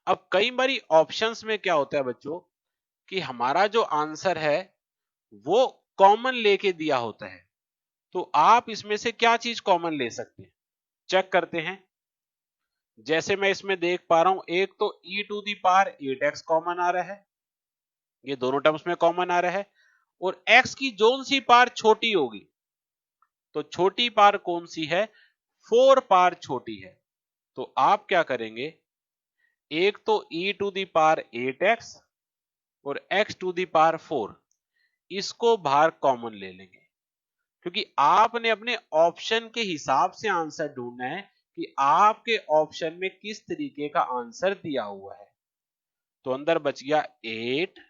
अब कई बारी ऑप्शंस में क्या होता है बच्चों कि हमारा जो आंसर है वो कॉमन लेके दिया होता है, तो आप इसमें से क्या चीज कॉमन ले सकते हैं, चेक करते हैं। जैसे मैं इसमें देख पा रहा हूं, एक तो e to the power 8x common आ रहा है, ये दोनों टर्म्स में कॉमन आ रहा है, और x की जोन सी पावर छोटी होगी, तो छोटी पावर कौन सी है? 4 पावर छोटी है। तो आप क्या करेंगे, एक तो e to the power 8x और x टू दी पावर 4, इसको बाहर कॉमन ले लेंगे, क्योंकि आपने अपने ऑप्शन के हिसाब से आंसर ढूंढना है कि आपके ऑप्शन में किस तरीके का आंसर दिया हुआ है। तो अंदर बच गया 8,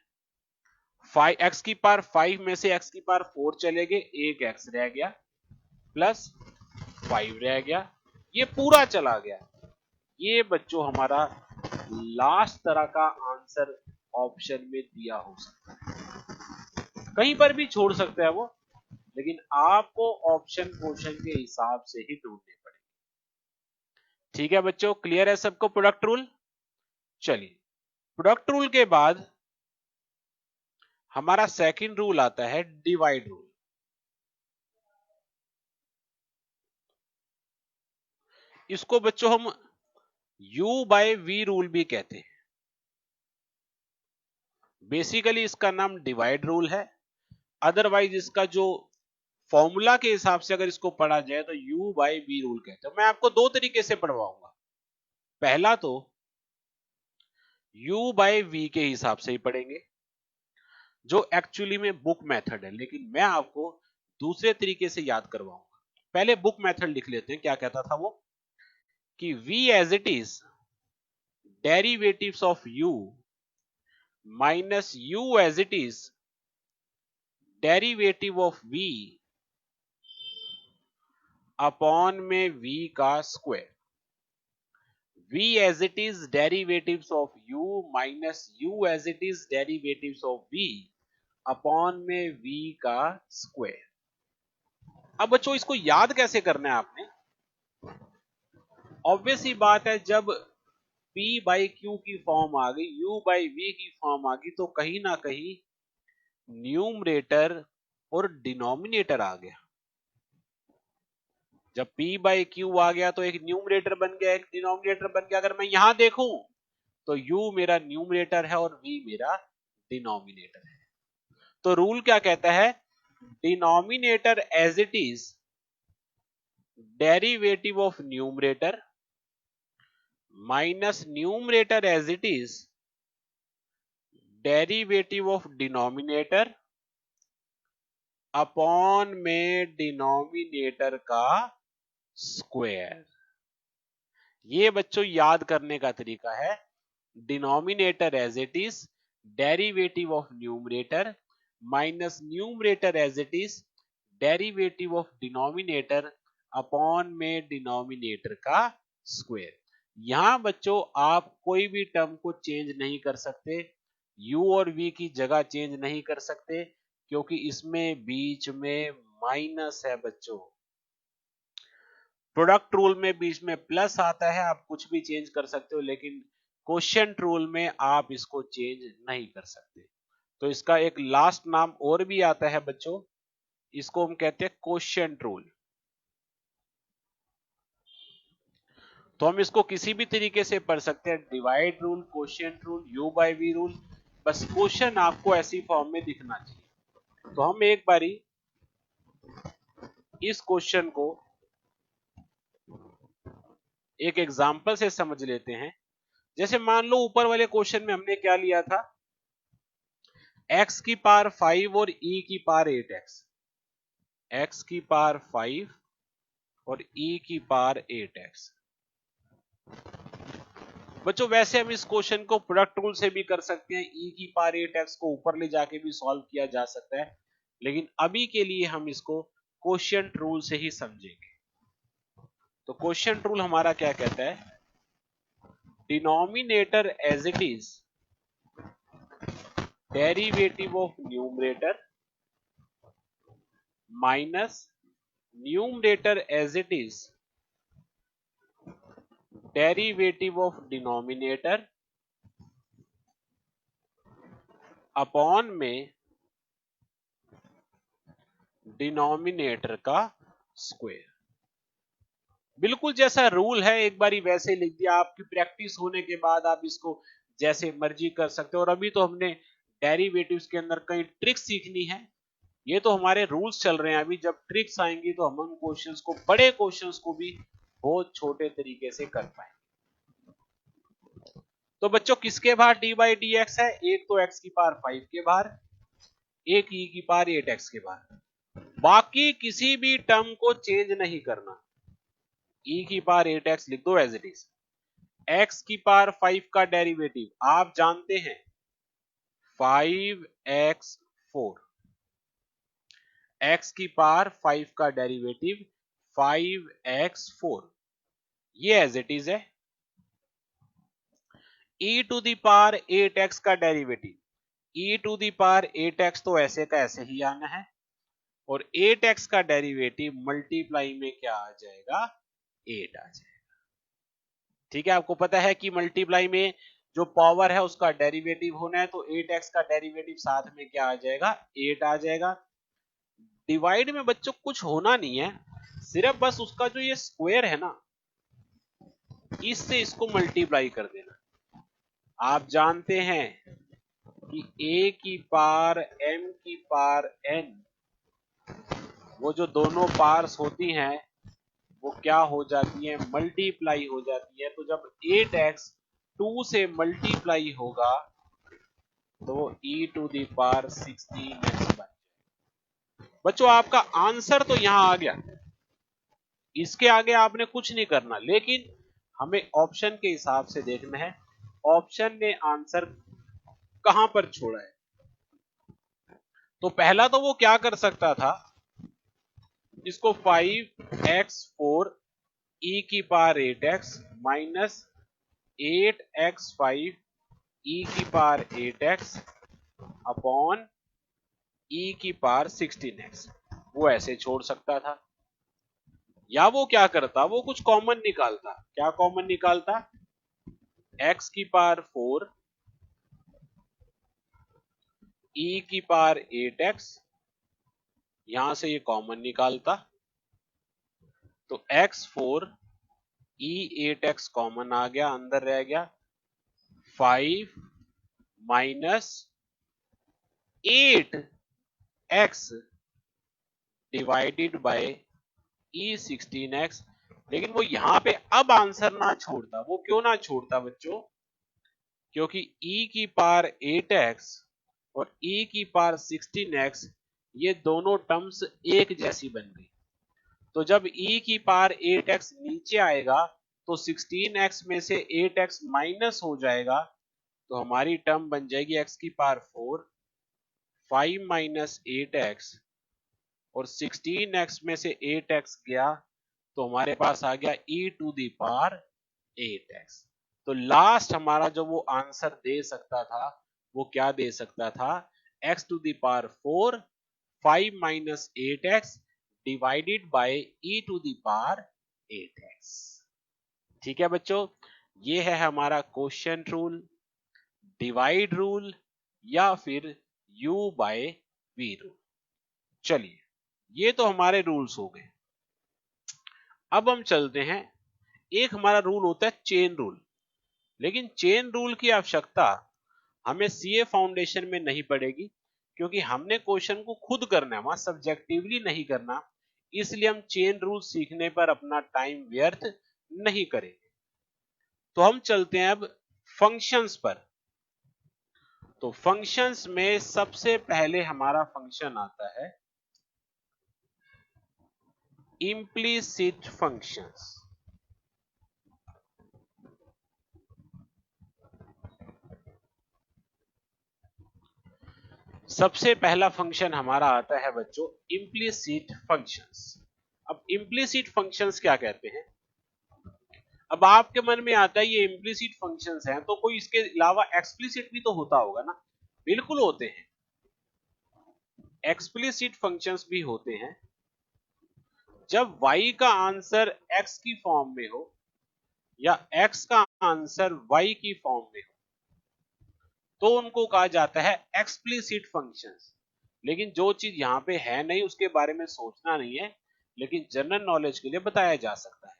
5 x की पावर 5 में से x की पावर 4 चले गए, एक x रह गया, प्लस 5 रह गया, ये पूरा चला गया। ये बच्चों हमारा लास्ट तरह का आंसर ऑप्शन में दिया हो सकता है, कहीं पर भी छोड़ सकता है वो, लेकिन आपको ऑप्शन क्वेश्चन के हिसाब से ही ढूंढने पड़ेंगे। ठीक है बच्चों, क्लियर है सबको प्रोडक्ट रूल? चलिए, प्रोडक्ट रूल के बाद हमारा सेकंड रूल आता है डिवाइड रूल। इसको बच्चों हम u बाय v रूल भी कहते हैं। बेसिकली इसका नाम डिवाइड रूल है, अदरवाइज इसका जो फॉर्मूला के हिसाब से अगर इसको पढ़ा जाए तो u बाय v रूल कहते हैं। मैं आपको दो तरीके से पढ़वाऊंगा। पहला तो u बाय v के हिसाब से ही पढ़ेंगे, जो एक्चुअली में बुक मेथड है, लेकिन मैं आपको दूसरे तरीके से याद करवाऊंगा। पहले बुक मेथड लिख लेते हैं। क्या कहता था वो कि v as it is derivatives of u minus u as it is derivative of v upon में v का square. v as it is derivatives of u minus u as it is derivatives of v upon में v का square. अब बच्चों इसको याद कैसे करना है आपने? ऑब्वियस ही बात है, जब p बाई q की फॉर्म आ गई, u बाई v की फॉर्म आ गई, तो कहीं ना कहीं न्यूमरेटर और डिनोमिनेटर आ गया। जब p बाई q आ गया तो एक न्यूमरेटर बन गया, एक डिनोमिनेटर बन गया। अगर मैं यहां देखूं तो u मेरा न्यूमरेटर है और v मेरा डिनोमिनेटर है। तो रूल क्या कहता है? Denominator as it is derivative of numerator minus numerator as it is derivative of denominator upon में डिनोमिनेटर का स्क्वायर। ये बच्चों याद करने का तरीका है। Denominator as it is derivative of numerator minus numerator as it is derivative of denominator upon में डिनोमिनेटर का स्क्वायर। यहां बच्चों आप कोई भी टर्म को चेंज नहीं कर सकते, u और v की जगह चेंज नहीं कर सकते, क्योंकि इसमें बीच में माइनस है बच्चों। प्रोडक्ट रूल में बीच में प्लस आता है, आप कुछ भी चेंज कर सकते हो, लेकिन क्वोशिएंट रूल में आप इसको चेंज नहीं कर सकते। तो इसका एक लास्ट नाम और भी आता है बच्चों, इसको हम कहते हैं क्वोशिएंट रूल। तो हम इसको किसी भी तरीके से पढ़ सकते हैं, divide rule, quotient rule, u by v rule. बस क्वेश्चन आपको ऐसी फॉर्म में दिखना चाहिए। तो हम एक बारी इस क्वेश्चन को एक एग्जांपल से समझ लेते हैं। जैसे मान लो ऊपर वाले क्वेश्चन में हमने क्या लिया था, x की पावर 5 और e की पावर 8x, x की पावर 5 और e की पावर 8x। बच्चों वैसे हम इस क्वेश्चन को प्रोडक्ट रूल से भी कर सकते हैं, e की पावर 8x को ऊपर ले जाके भी सॉल्व किया जा सकता है, लेकिन अभी के लिए हम इसको क्वोशिएंट रूल से ही समझेंगे। तो क्वोशिएंट रूल हमारा क्या कहता है, denominator as it is derivative of numerator minus numerator as it is derivative of denominator upon में डिनोमिनेटर का स्क्वायर। बिल्कुल जैसा रूल है एक बारी वैसे लिख दिया, आपकी प्रैक्टिस होने के बाद आप इसको जैसे मर्जी कर सकते हो। और अभी तो हमने डेरिवेटिव्स के अंदर कई ट्रिक्स सीखनी है, ये तो हमारे रूल्स चल रहे हैं। अभी जब ट्रिक्स आएंगी तो हम उन क्वेश्चंस को, बड़े क्वेश्चंस को भी बहुत छोटे तरीके से कर पाएंगे। तो बच्चों किसके बाहर डी बाई डी एक्स है, एक तो एक्स की पावर 5 के बाहर, एक ई की पावर 8x के बाहर। बाकी किसी भी टर्म को चेंज नहीं करना, e की पावर 8x लिख दो एज इट इज। x की पावर 5 का डेरिवेटिव आप जानते हैं 5x4, x की पावर 5 का डेरिवेटिव 5x4, ये एज इट इज है। e to the power 8x का derivative, e to the power 8x तो ऐसे का ऐसे ही आना है, और 8x का डेरिवेटिव मल्टीप्लाई में क्या आ जाएगा, 8 आ जाएगा। ठीक है, आपको पता है कि मल्टीप्लाई में जो पावर है उसका डेरिवेटिव होना है, तो 8x का डेरिवेटिव साथ में क्या आ जाएगा, 8 आ जाएगा। डिवाइड में बच्चों कुछ होना नहीं है, सिर्फ बस उसका जो ये स्क्वायर है ना, इससे इसको मल्टीप्लाई कर देना। आप जानते हैं कि a की पावर m की पावर n, वो जो दोनों पार्स होती हैं वो क्या हो जाती है, मल्टीप्लाई हो जाती है। तो जब 8x 2 से मल्टीप्लाई होगा तो वो e to the power 16x बन जाएगा। बच्चों आपका आंसर तो यहां आ गया, इसके आगे आपने कुछ नहीं करना, लेकिन हमें ऑप्शन के हिसाब से देखना है ऑप्शन ने आंसर कहां पर छोड़ा है। तो पहला तो वो क्या कर सकता था, इसको 5x4 e की power 8x minus 8x5 e की पावर 8x अपॉन e की पावर 16x, वो ऐसे छोड़ सकता था। या वो क्या करता, वो कुछ कॉमन निकालता। क्या कॉमन निकालता, x की पावर 4 e की पावर 8x, यहां से ये कॉमन निकालता, तो x4 e8x कॉमन आ गया, अंदर रह गया 5 minus 8x divided bye e16x। लेकिन वो यहां पे अब आंसर ना छोड़ता। वो क्यों ना छोड़ता बच्चों, क्योंकि e की पावर 8x और e की पावर 16x ये दोनों टर्म्स एक जैसी बन गई। तो जब e की पावर 8x नीचे आएगा तो 16x में से 8x माइनस हो जाएगा, तो हमारी टर्म बन जाएगी x की पावर 4, 5 माइनस 8x, और 16x में से 8x गया तो हमारे पास आ गया e to the power 8x। तो लास्ट हमारा जो वो आंसर दे सकता था वो क्या दे सकता था, x to the power 4 5 minus 8x divided by e to the power 8x। ठीक है बच्चों, ये है हमारा क्वोशिएंट रूल, डिवाइड रूल या फिर u बाय v रूल। चलिए ये तो हमारे रूल्स हो गए। अब हम चलते हैं एक हमारा रूल होता है चेन रूल, लेकिन चेन रूल की आवश्यकता हमें सीए फाउंडेशन में नहीं पड़ेगी, क्योंकि हमने क्वेश्चन को खुद करना है, वहां सब्जेक्टिवली नहीं करना, इसलिए हम चेन रूल सीखने पर अपना टाइम व्यर्थ नहीं करेंगे। तो हम चलते हैं अब फंक्शंस पर। तो फंक्शंस में सबसे पहले हमारा फंक्शन आता है इम्प्लीसिट फंक्शंस। सबसे पहला फंक्शन हमारा आता है बच्चों इम्प्लीसिट फंक्शंस। अब इम्प्लीसिट फंक्शंस क्या कहते हैं? अब आपके मन में आता है ये इम्प्लीसिट फंक्शंस हैं, तो कोई इसके अलावा एक्सप्लिसिट भी तो होता होगा ना? बिल्कुल होते हैं, एक्सप्लिसिट फंक्शंस भी होते हैं। जब y का आंसर x की फॉर्म में हो या x का आंसर y की फॉर्म में हो, तो उनको कहा जाता है एक्सप्लिसिट फंक्शंस। लेकिन जो चीज यहां पे है नहीं उसके बारे में सोचना नहीं है, लेकिन जनरल नॉलेज के लिए बताया जा सकता है।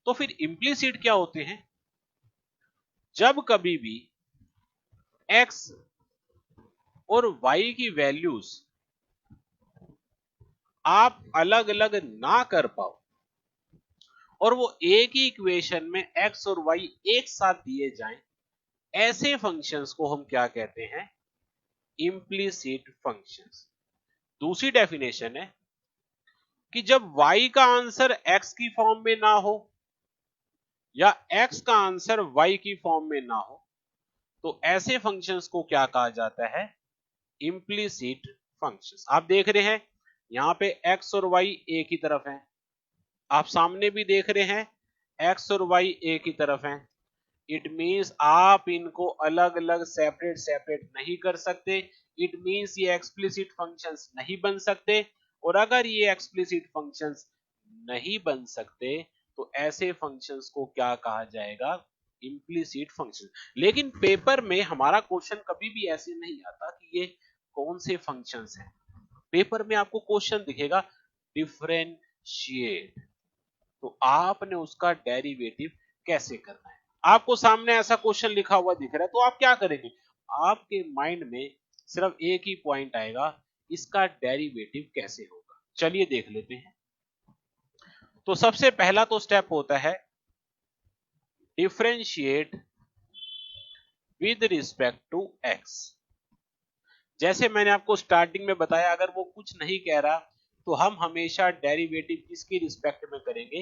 तो फिर इम्प्लीसिट क्या होते हैं? जब कभी भी x और y की वैल्यूज आप अलग अलग ना कर पाओ और वो एक ही इक्वेशन में x और y एक साथ दिए जाएं, ऐसे फंक्शंस को हम क्या कहते हैं? Implicit functions. दूसरी डेफिनेशन है कि जब y का आंसर x की फॉर्म में ना हो या x का आंसर y की फॉर्म में ना हो, तो ऐसे फंक्शंस को क्या कहा जाता है? Implicit functions. आप देख रहे हैं यहां पे x और y एक ही तरफ हैं, आप सामने भी देख रहे हैं x और y एक ही तरफ हैं। इट मींस आप इनको अलग अलग सेपरेट सेपरेट नहीं कर सकते। इट मींस ये एक्सप्लिसिट फंक्शंस नहीं बन सकते, और अगर ये एक्सप्लिसिट फंक्शंस नहीं बन सकते तो ऐसे फंक्शंस को क्या कहा जाएगा? Implicit function. लेकिन पेपर में हमारा क्वेश्चन कभी भी ऐसे नहीं आता कि ये कौन से फंक्शंस हैं। पेपर में आपको क्वेश्चन दिखेगा डिफरेंशिएट, तो आपने उसका डेरिवेटिव कैसे करना है। आपको सामने ऐसा क्वेश्चन लिखा हुआ दिख रहा है, तो आप क्या करेंगे? आपके माइंड में सिर्फ एक ही पॉइंट आएगा, इसका डेरिवेटिव कैसे होगा। चलिए देख लेते हैं। तो सबसे पहला तो स्टेप होता है differentiate with respect to x. जैसे मैंने आपको स्टार्टिंग में बताया, अगर वो कुछ नहीं कह रहा तो हम हमेशा डेरिवेटिव किसकी रिस्पेक्ट में करेंगे?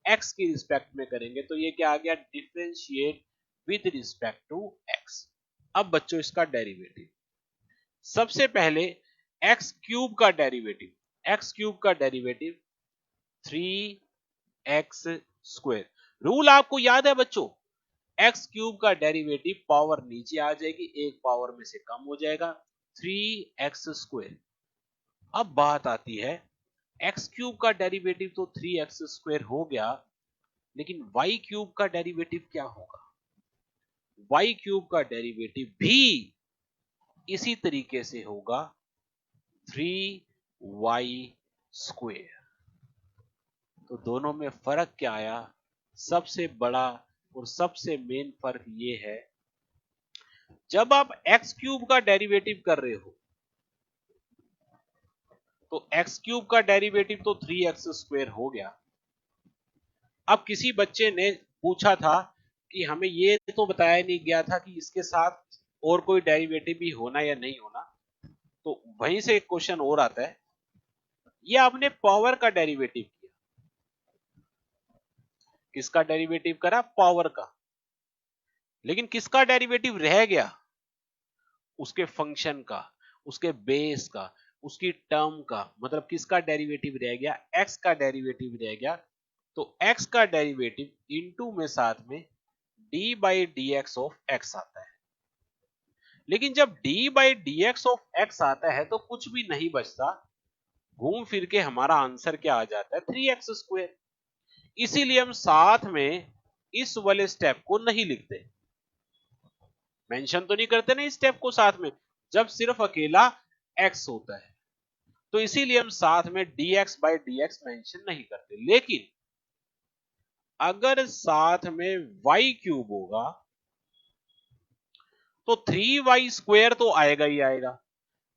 एक्स की रिस्पेक्ट में करेंगे। तो ये क्या आ गया? Differentiate with respect to x. अब बच्चों इसका डेरिवेटिव, सबसे पहले एक्स क्यूब का डेरिवेटिव। एक्स क्यूब का डेरिवेटिव 3x स्क्वायर। रूल आपको याद है बच्चों? एक्स क्यूब का डेरिवेटिव पावर नीचे आ जाएगी, एक पावर में से कम हो जाएगा, 3x स्क्वायर। अब बात आती है एक्स क्यूब का डेरिवेटिव तो 3x स्क्वायर हो गया, लेकिन वाई क्यूब का डेरिवेटिव क्या होगा? वाई क्यूब का डेरिवेटिव भी इसी तरीके से होगा 3y स्क्वायर। तो दोनों में फर्क क्या आया? सबसे बड़ा और सबसे मेन फर्क ये है, जब आप एक्स क्यूब का डेरिवेटिव कर रहे हो तो एक्स क्यूब का डेरिवेटिव तो 3x स्क्वायर हो गया। अब किसी बच्चे ने पूछा था कि हमें ये तो बताया नहीं गया था कि इसके साथ और कोई डेरिवेटिव भी होना या नहीं होना, तो वहीं से एक क्वेश्चन और आता है, ये आपने पावर का डेरिवेटिव किया। किसका डेरिवेटिव करा? पावर का। लेकिन किसका डेरिवेटिव रह गया? उसके फंक्शन का, उसके बेस का, उसकी टर्म का। मतलब किसका डेरिवेटिव रह गया? एक्स का डेरिवेटिव रह गया। तो एक्स का डेरिवेटिव इनटू में साथ में D by D x of x आता है। लेकिन जब D by D x of x आता है तो कुछ भी नहीं बचता, घूम फिर के हमारा आंसर क्या आ जाता है? 3x square. इसीलिए हम साथ में इस वाले स्टेप को नहीं लिखते, मेंशन तो नहीं करते ना इस स्टेप को साथ में, जब सिर्फ अकेला x होता है। तो इसीलिए हम साथ में dx बाई dx मेंशन नहीं करते। लेकिन अगर साथ में y क्यूब होगा तो 3y² तो आएगा ही आएगा।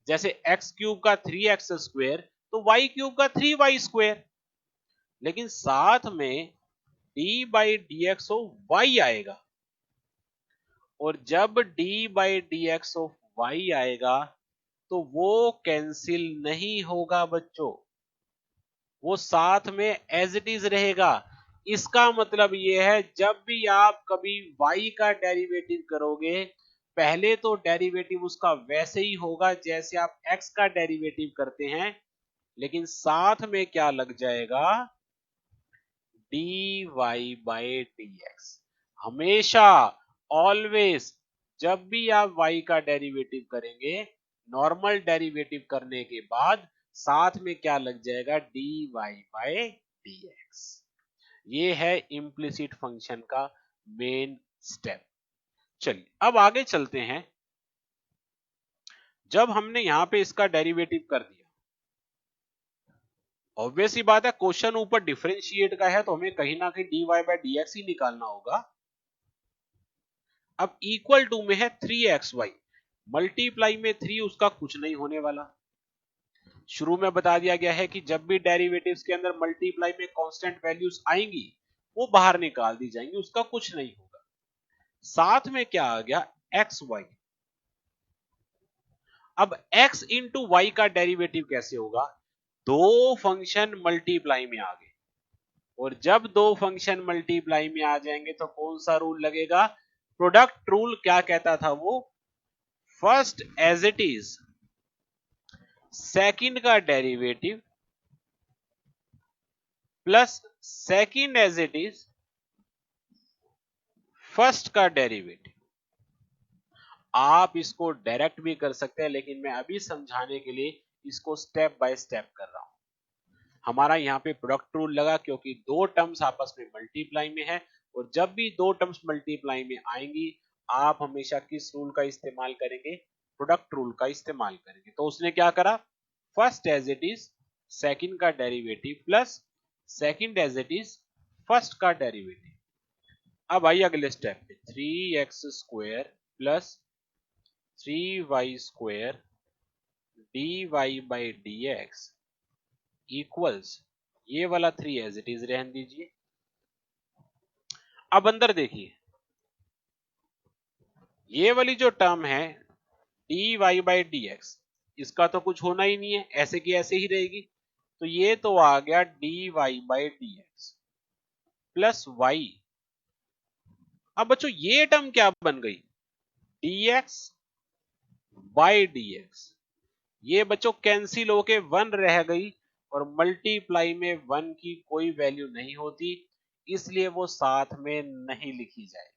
जैसे x क्यूब का 3x², तो y क्यूब का 3y²। लेकिन साथ में d/dx ऑफ y आएगा, और जब d/dx ऑफ y आएगा तो वो कैंसिल नहीं होगा बच्चों, वो साथ में एज इट इज रहेगा। इसका मतलब ये है, जब भी आप कभी y का डेरिवेटिव करोगे, पहले तो डेरिवेटिव उसका वैसे ही होगा जैसे आप x का डेरिवेटिव करते हैं, लेकिन साथ में क्या लग जाएगा, dy/dx। हमेशा, ऑलवेज, जब भी आप y का डेरिवेटिव करेंगे, नॉर्मल डेरिवेटिव करने के बाद साथ में क्या लग जाएगा, dy/dx। ये है इम्प्लिसिट फंक्शन का मेन स्टेप। चलिए अब आगे चलते हैं। जब हमने यहां पे इसका डेरिवेटिव कर दिया, ऑब्वियस ही बात है, क्वेश्चन ऊपर डिफरेंशिएट का है तो हमें कहीं ना कहीं dy/dx ही निकालना होगा। अब इक्वल टू में है 3xy, मल्टीप्लाई में 3 उसका कुछ नहीं होने वाला। शुरू में बता दिया गया है कि जब भी डेरिवेटिव्स के अंदर मल्टीप्लाई में कांस्टेंट वैल्यूज आएंगी वो बाहर निकाल दी जाएंगी, उसका कुछ नहीं होगा। साथ में क्या आ गया, xy। अब x इंटू वाई का डेरिवेटिव कैसे होगा, दो फंक्शन मल्टीप्लाई में आ गए, और जब दो फंक्शन मल्टीप्लाई में आ जाएंगे तो कौन सा रूल लगेगा, प्रोडक्ट रूल। क्या कहता था वो, first as it is second का derivative plus second as it is first का डेरिवेटिव। आप इसको डायरेक्ट भी कर सकते हैं, लेकिन मैं अभी समझाने के लिए इसको स्टेप बाय स्टेप कर रहा हूं। हमारा यहाँ पे प्रोडक्ट रूल लगा क्योंकि दो टर्म्स आपस में मल्टीप्लाई में है, और जब भी दो टर्म्स मल्टीप्लाई में आएंगी आप हमेशा किस रूल का इस्तेमाल करेंगे, प्रोडक्ट रूल का इस्तेमाल करेंगे। तो उसने क्या करा, first as it is second का derivative plus second as it is first का डेरिवेटिव। अब आइए अगले स्टेप पे, 3x² plus 3y² dy/dx equals, ये वाला 3 एज इट इज रहने दीजिए। अब अंदर देखिए, ये वाली जो टर्म है dy/dx, इसका तो कुछ होना ही नहीं है, ऐसे की ऐसे ही रहेगी। तो ये तो आ गया dy/dx प्लस y। अब बच्चों ये टर्म क्या बन गई, dx/dx। ये बच्चों कैंसिल होके 1 रह गई, और मल्टीप्लाई में 1 की कोई वैल्यू नहीं होती, इसलिए वो साथ में नहीं लिखी जाएगी।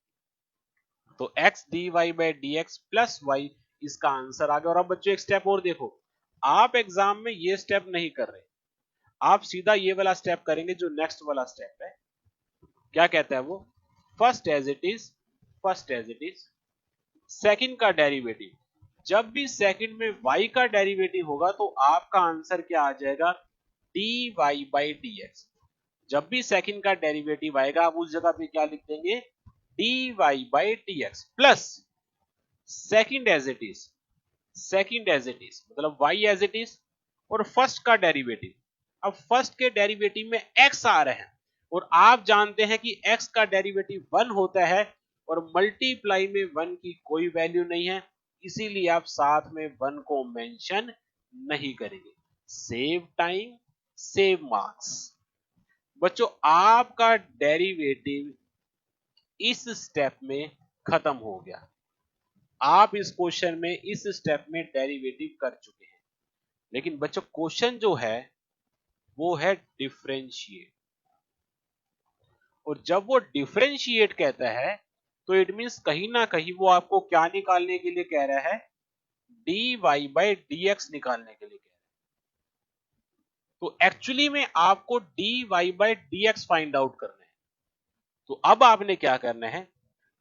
तो x dy/dx प्लस y इसका आंसर आ गया। और अब बच्चों एक स्टेप और देखो, आप एग्जाम में ये स्टेप नहीं कर रहे, आप सीधा ये वाला स्टेप करेंगे जो नेक्स्ट वाला स्टेप है। क्या कहता है वो, first as it is second का डेरिवेटिव। जब भी सेकंड में y का डेरिवेटिव होगा तो आपका आंसर क्या आ जाएगा, dy/dx। जब भी सेकंड का डेरिवेटिव आएगा आप उस जगह पे क्या लिख देंगे, dy/dx plus second as it is मतलब y एज इट इज, और फर्स्ट का डेरिवेटिव। अब फर्स्ट के डेरिवेटिव में x आ रहे हैं, और आप जानते हैं कि x का डेरिवेटिव 1 होता है, और मल्टीप्लाई में 1 की कोई वैल्यू नहीं है, इसीलिए आप साथ में 1 को मेंशन नहीं करेंगे। Save time, save marks. बच्चों आपका डेरिवेटिव इस स्टेप में खत्म हो गया, आप इस क्वेश्चन में इस स्टेप में डेरिवेटिव कर चुके हैं। लेकिन बच्चों क्वेश्चन जो है वो है डिफरेंशिएट, और जब वो डिफरेंशिएट कहता है तो इट मींस कहीं ना कहीं वो आपको क्या निकालने के लिए कह रहा है, dy/dx निकालने के लिए कह रहा है। तो एक्चुअली में आपको dy/dx फाइंड आउट करना है। तो अब आपने क्या करना है,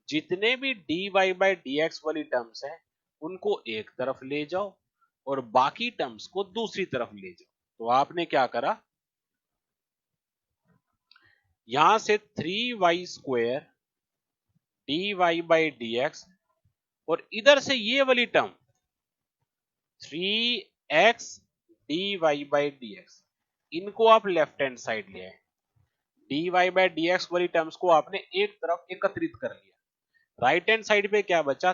जितने भी dy/dx वाली टर्म्स हैं उनको एक तरफ ले जाओ और बाकी टर्म्स को दूसरी तरफ ले जाओ। तो आपने क्या करा, यहां से 3y² dy बाई dx, और इधर से ये वाली term 3x dy by dx, इनको आप लेफ्ट हैंड साइड ले आए। dy बाई dx वाली टर्म्स को आपने एक तरफ एकत्रित कर लिया। राइट हैंड साइड पे क्या बचा?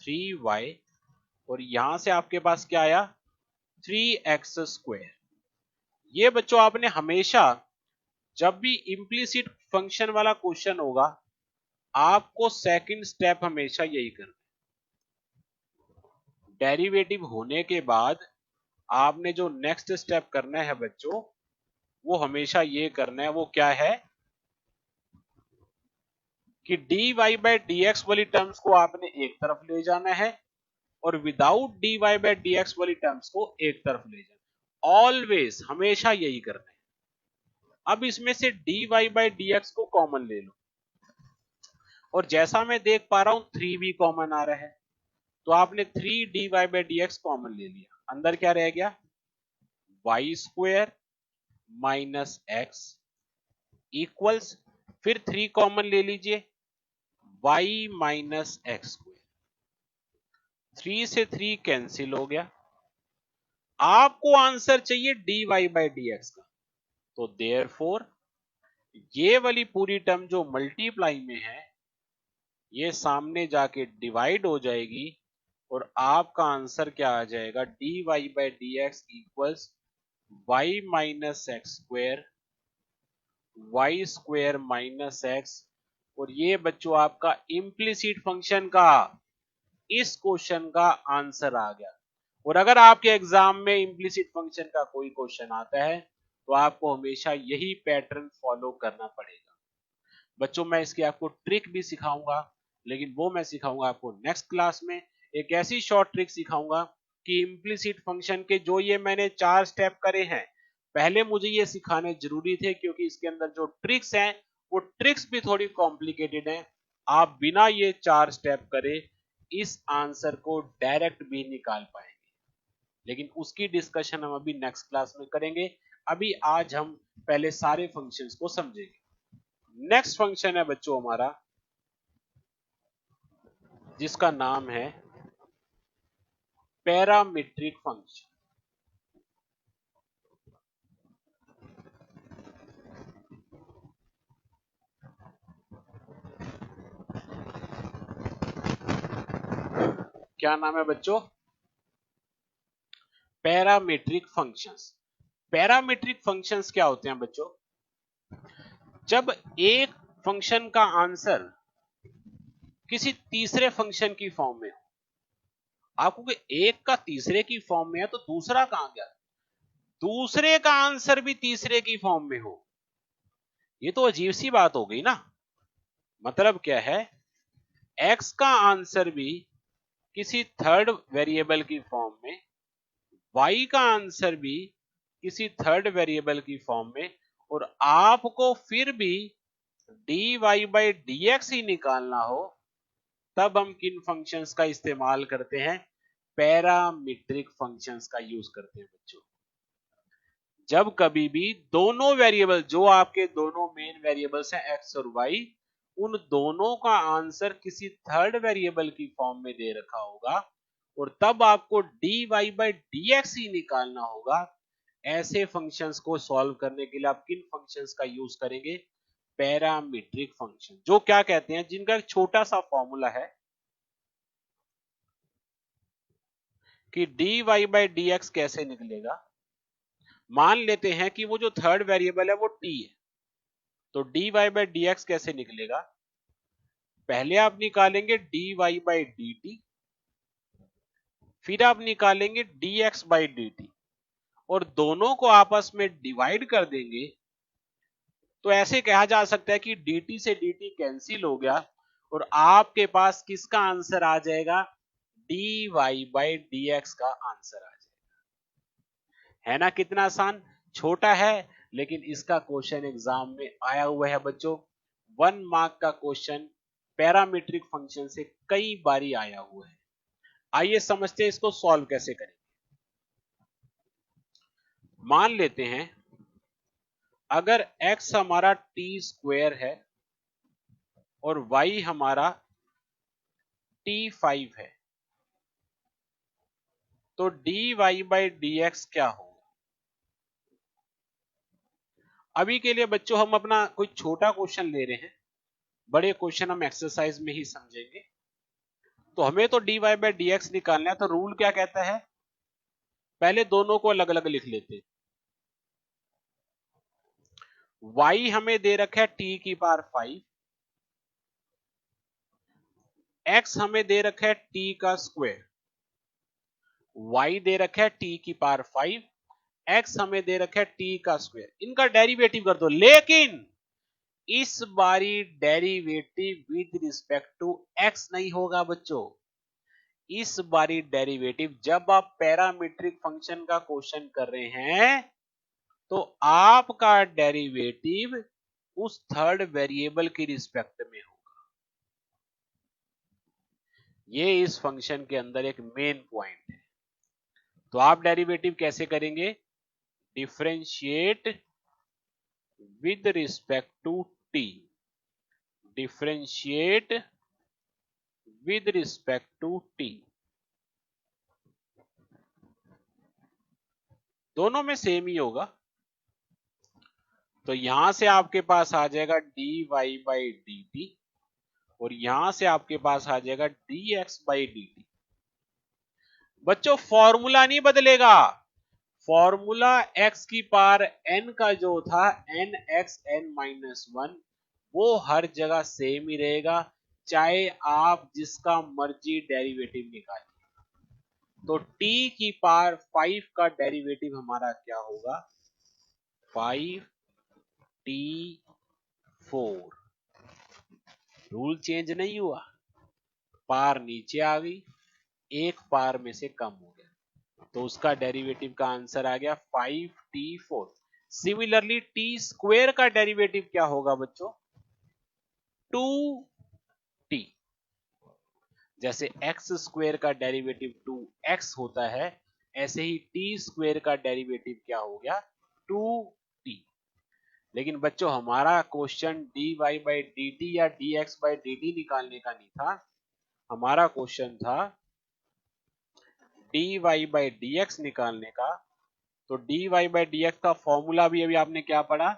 3y, और यहां से आपके पास क्या आया? 3x²। ये बच्चों आपने हमेशा जब भी इम्प्लीसिट फंक्शन वाला क्वेश्चन होगा, आपको सेकंड स्टेप हमेशा यही करना है। डेरिवेटिव होने के बाद आपने जो नेक्स्ट स्टेप करना है बच्चों, वो हमेशा ये करना है। वो क्या है कि dy बाई dx वाली टर्म्स को आपने एक तरफ ले जाना है, और विदाउट dy बाई dx वाली टर्म्स को एक तरफ ले जाना। ऑलवेज हमेशा यही करना है। अब इसमें से dy बाई dx को कॉमन ले लो, और जैसा मैं देख पा रहा हूं 3 भी कॉमन आ रहा है, तो आपने 3 dy बाई dx कॉमन ले लिया। अंदर क्या रह गया? y² माइनस x इक्वल्स, फिर 3 कॉमन ले लीजिए, y माइनस x²। 3 से 3 कैंसिल हो गया। आपको आंसर चाहिए dy बाई dx का, तो देयरफॉर ये वाली पूरी टर्म जो मल्टीप्लाई में है, ये सामने जाके डिवाइड हो जाएगी, और आपका आंसर क्या आ जाएगा? dy by dx equals y minus x², y² minus x। और ये बच्चों आपका इम्प्लीसिट फंक्शन का इस क्वेश्चन का आंसर आ गया। और अगर आपके एग्जाम में इम्प्लीसिट फंक्शन का कोई क्वेश्चन आता है, तो आपको हमेशा यही पैटर्न फॉलो करना पड़ेगा। बच्चों मैं इसकी आपको ट्रिक भी सिखाऊंगा, लेकिन वो मैं सिखाऊंगा आपको नेक्स्ट क्लास में। एक ऐसी शॉर्ट ट्रिक सिखाऊंगा कि इम्प्लीसिट फंक्शन के जो ये मैंने 4 स्टेप करे हैं, पहले मुझे ये सिखाने जरूरी थे, क्योंकि इसके अंदर जो ट्रिक्स हैं वो ट्रिक्स भी थोड़ी कॉम्प्लिकेटेड हैं। आप बिना ये 4 स्टेप करे इस आंसर को डायरेक्ट भी निकाल पाएंगे, लेकिन उसकी डिस्कशन हम अभी नेक्स्ट क्लास में करेंगे। अभी आज हम पहले सारे फंक्शंस को समझेंगे। नेक्स्ट फंक्शन है बच्चों हमारा, जिसका नाम है पैरामीट्रिक फंक्शन। क्या नाम है बच्चों? Parametric functions. पैरामीट्रिक फंक्शंस क्या होते हैं बच्चों? जब एक फंक्शन का आंसर किसी तीसरे फंक्शन की फॉर्म में हो, आपको कि एक का तीसरे की फॉर्म में है, तो दूसरा कहां गया? दूसरे का आंसर भी तीसरे की फॉर्म में हो, ये तो अजीब सी बात हो गई ना। मतलब क्या है? x का आंसर भी किसी थर्ड वेरिएबल की फॉर्म में, y का आंसर भी किसी थर्ड वेरिएबल की फॉर्म में, और आपको फिर भी dy बाई dx ही निकालना हो, तब हम किन फंक्शंस का इस्तेमाल करते हैं? पैरामीट्रिक फंक्शंस का यूज करते हैं बच्चों। जब कभी भी दोनों वेरिएबल, जो आपके दोनों मेन वेरिएबल्स हैं x और y, उन दोनों का आंसर किसी थर्ड वेरिएबल की फॉर्म में दे रखा होगा, और तब आपको dy बाई dx ही निकालना होगा, ऐसे फंक्शंस को सॉल्व करने के लिए आप किन फंक्शंस का यूज करेंगे? Parametric function. जो क्या कहते हैं, जिनका एक छोटा सा फॉर्मूला है कि dy बाई dx कैसे निकलेगा। मान लेते हैं कि वो जो थर्ड वेरिएबल है वो t है, तो dy बाई dx कैसे निकलेगा? पहले आप निकालेंगे dy बाई dt, फिर आप निकालेंगे dx बाई dt, और दोनों को आपस में डिवाइड कर देंगे, तो ऐसे कहा जा सकता है कि dt से dt कैंसिल हो गया, और आपके पास किसका आंसर आ जाएगा? dy बाई dx का आंसर आ जाएगा। है ना कितना आसान? छोटा है, लेकिन इसका क्वेश्चन एग्जाम में आया हुआ है बच्चों। 1 मार्क का क्वेश्चन पैरामीट्रिक फंक्शन से कई बारी आया हुआ है। आइए समझते हैं इसको सॉल्व कैसे करें। मान लेते हैं अगर x हमारा t स्क्वायर है और y हमारा t5 है, तो dy बाई dx क्या होगा? अभी के लिए बच्चों हम अपना कोई छोटा क्वेश्चन ले रहे हैं, बड़े क्वेश्चन हम एक्सरसाइज में ही समझेंगे। तो हमें तो dy बाई dx निकालना है, तो रूल क्या कहता है, पहले दोनों को अलग अलग लिख लेते हैं। y हमें दे रखा है t की पावर 5, x हमें दे रखा है t का स्क्वायर, y दे रखा है t की पावर 5, x हमें दे रखा है t का स्क्वायर। इनका डेरिवेटिव कर दो, लेकिन इस बारी derivative with respect to x नहीं होगा बच्चों। इस बारी डेरिवेटिव, जब आप पैरामीट्रिक फंक्शन का क्वेश्चन कर रहे हैं तो आपका डेरिवेटिव उस थर्ड वेरिएबल की रिस्पेक्ट में होगा। ये इस फंक्शन के अंदर एक मेन पॉइंट है। तो आप डेरिवेटिव कैसे करेंगे, differentiate with respect to t, differentiate with respect to t, दोनों में सेम ही होगा। तो यहां से आपके पास आ जाएगा dy बाई dt और यहां से आपके पास आ जाएगा dx बाई dt। बच्चों फॉर्मूला नहीं बदलेगा, फॉर्मूला x की पावर n का जो था n(x(n-1) वो हर जगह सेम ही रहेगा, चाहे आप जिसका मर्जी डेरिवेटिव निकालिए। तो t की पावर 5 का डेरिवेटिव हमारा क्या होगा, 5t4। रूल चेंज नहीं हुआ, पार नीचे आ गई, एक पार में से कम हो गया, तो उसका डेरिवेटिव का आंसर आ गया 5t4। सिमिलरली टी स्क्वायर का डेरिवेटिव क्या होगा बच्चों, 2t। जैसे एक्स स्क्वायर का डेरिवेटिव 2x होता है, ऐसे ही टी स्क्वायर का डेरिवेटिव क्या हो गया, 2t। लेकिन बच्चों हमारा क्वेश्चन dy बाई dt या dx बाई dt निकालने का नहीं था, हमारा क्वेश्चन था dy बाई dx निकालने का। तो dy बाई dx का फॉर्मूला भी अभी आपने क्या पढ़ा,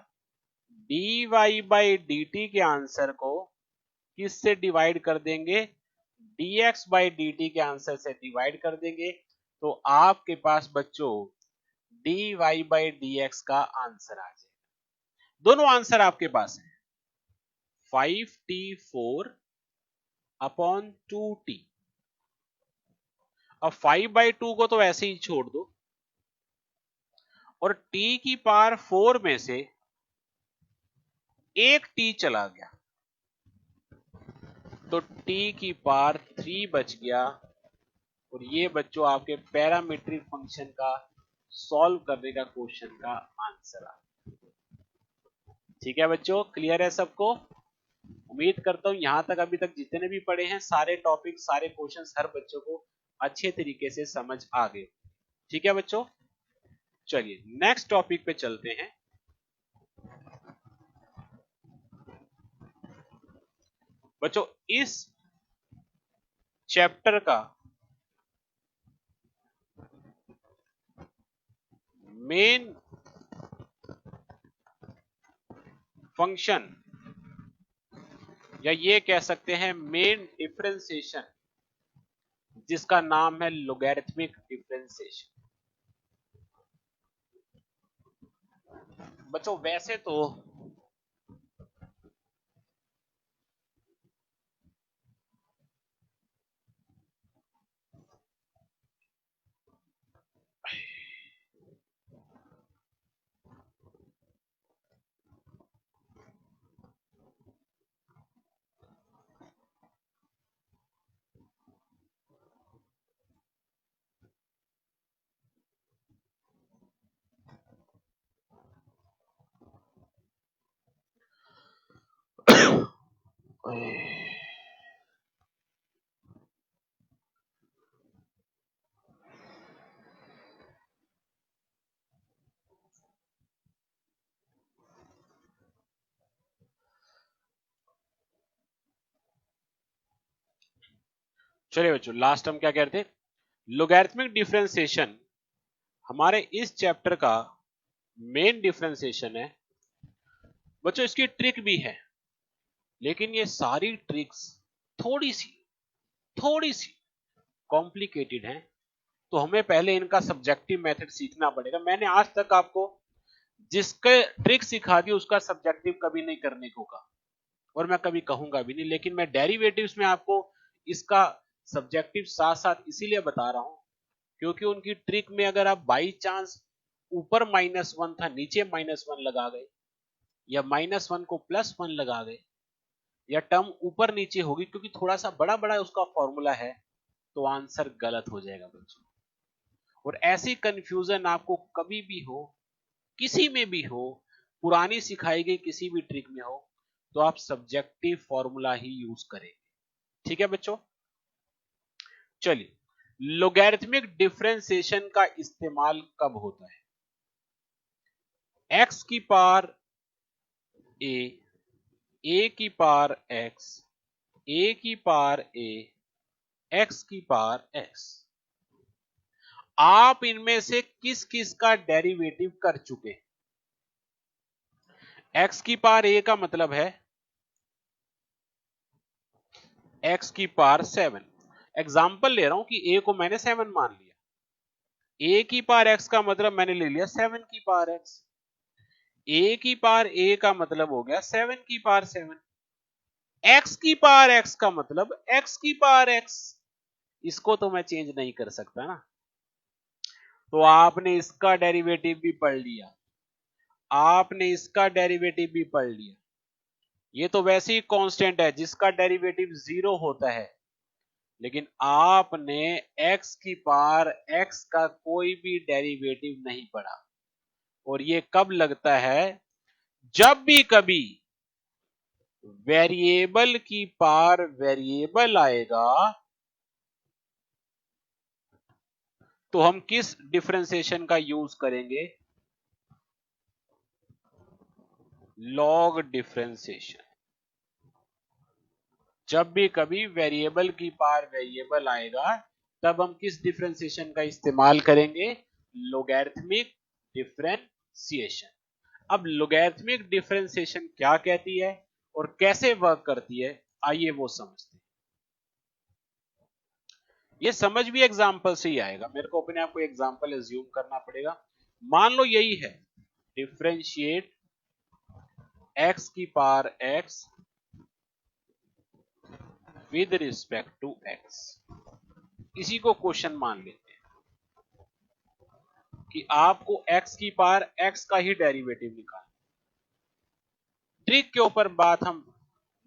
dy बाई dt के आंसर को किससे डिवाइड कर देंगे, dx बाई dt के आंसर से डिवाइड कर देंगे, तो आपके पास बच्चों dy बाई dx का आंसर आ जाएगा। दोनों आंसर आपके पास है, 5t4 अपॉन 2t। अब 5/2 को तो ऐसे ही छोड़ दो और t की पावर 4 में से एक t चला गया, तो t की पावर 3 बच गया। और ये बच्चों आपके पैरामीट्रिक फंक्शन का सॉल्व करने का क्वेश्चन का आंसर आ। ठीक है बच्चों, क्लियर है सबको? उम्मीद करता हूं यहां तक अभी तक जितने भी पढ़े हैं सारे टॉपिक सारे क्वेश्चंस हर बच्चों को अच्छे तरीके से समझ आ गए। ठीक है बच्चों, चलिए नेक्स्ट टॉपिक पे चलते हैं। बच्चों इस चैप्टर का मेन फंक्शन या ये कह सकते हैं मेन डिफरेंशिएशन, जिसका नाम है लोगैरिथमिक डिफरेंशिएशन। बच्चों वैसे तो चलिए बच्चों, लास्ट हम क्या कहते हैं, लोगैरिथमिक डिफरेंशिएशन हमारे इस चैप्टर का मेन डिफरेंशिएशन है बच्चों। इसकी ट्रिक भी है, लेकिन ये सारी ट्रिक्स थोड़ी सी कॉम्प्लिकेटेड हैं, तो हमें पहले इनका सब्जेक्टिव मेथड सीखना पड़ेगा। मैंने आज तक आपको जिसके ट्रिक सिखा दी उसका सब्जेक्टिव कभी नहीं करने को कहा, और मैं कभी कहूंगा भी नहीं, लेकिन मैं डेरिवेटिव्स में आपको इसका सब्जेक्टिव साथ साथ इसीलिए बता रहा हूं क्योंकि उनकी ट्रिक में अगर आप बाई चांस ऊपर -1 था नीचे -1 लगा गए, या -1 को +1 लगा गए, या टर्म ऊपर नीचे होगी क्योंकि थोड़ा सा बड़ा बड़ा उसका फॉर्मूला है, तो आंसर गलत हो जाएगा बच्चों। और ऐसी कंफ्यूजन आपको कभी भी हो, किसी में भी हो, पुरानी सिखाई गई किसी भी ट्रिक में हो, तो आप सब्जेक्टिव फॉर्मूला ही यूज करेंगे। ठीक है बच्चों, चलिए, लोगैरिथमिक डिफरेंशिएशन का इस्तेमाल कब होता है? x की पावर a की पावर x, a की पावर a, x की पावर x। आप इनमें से किस किस का डेरिवेटिव कर चुके हैं? x की पावर a का मतलब है x की पावर 7। एग्जाम्पल ले रहा हूं कि a को मैंने 7 मान लिया, a की पावर x का मतलब मैंने ले लिया 7 की पावर x, a की पावर a का मतलब हो गया 7 की पावर 7, x की पावर x का मतलब x की पावर x। इसको तो मैं चेंज नहीं कर सकता ना, तो आपने इसका डेरिवेटिव भी पढ़ लिया, आपने इसका डेरिवेटिव भी पढ़ लिया। ये तो वैसे ही कांस्टेंट है जिसका डेरिवेटिव 0 होता है, लेकिन आपने x की पावर x का कोई भी डेरिवेटिव नहीं पढ़ा। और ये कब लगता है? जब भी कभी वेरिएबल की पावर वेरिएबल आएगा, तो हम किस डिफरेंशिएशन का यूज करेंगे? Log differentiation. जब भी कभी वेरिएबल की पावर वेरिएबल आएगा, तब हम किस डिफरेंशिएशन का इस्तेमाल करेंगे? Logarithmic differentiation. अब लोगैरिथमिक डिफरेंशिएशन क्या कहती है और कैसे वर्क करती है, आइए वो समझते हैं। ये समझ भी एग्जांपल से ही आएगा, मेरे को अपने आप को एग्जांपल एज्यूम करना पड़ेगा। मान लो यही है, डिफरेंशिएट x की power x with respect to x। इसी को क्वेश्चन मान लेते हैं कि आपको x की पावर x का ही डेरिवेटिव निकालना। ट्रिक के ऊपर बात हम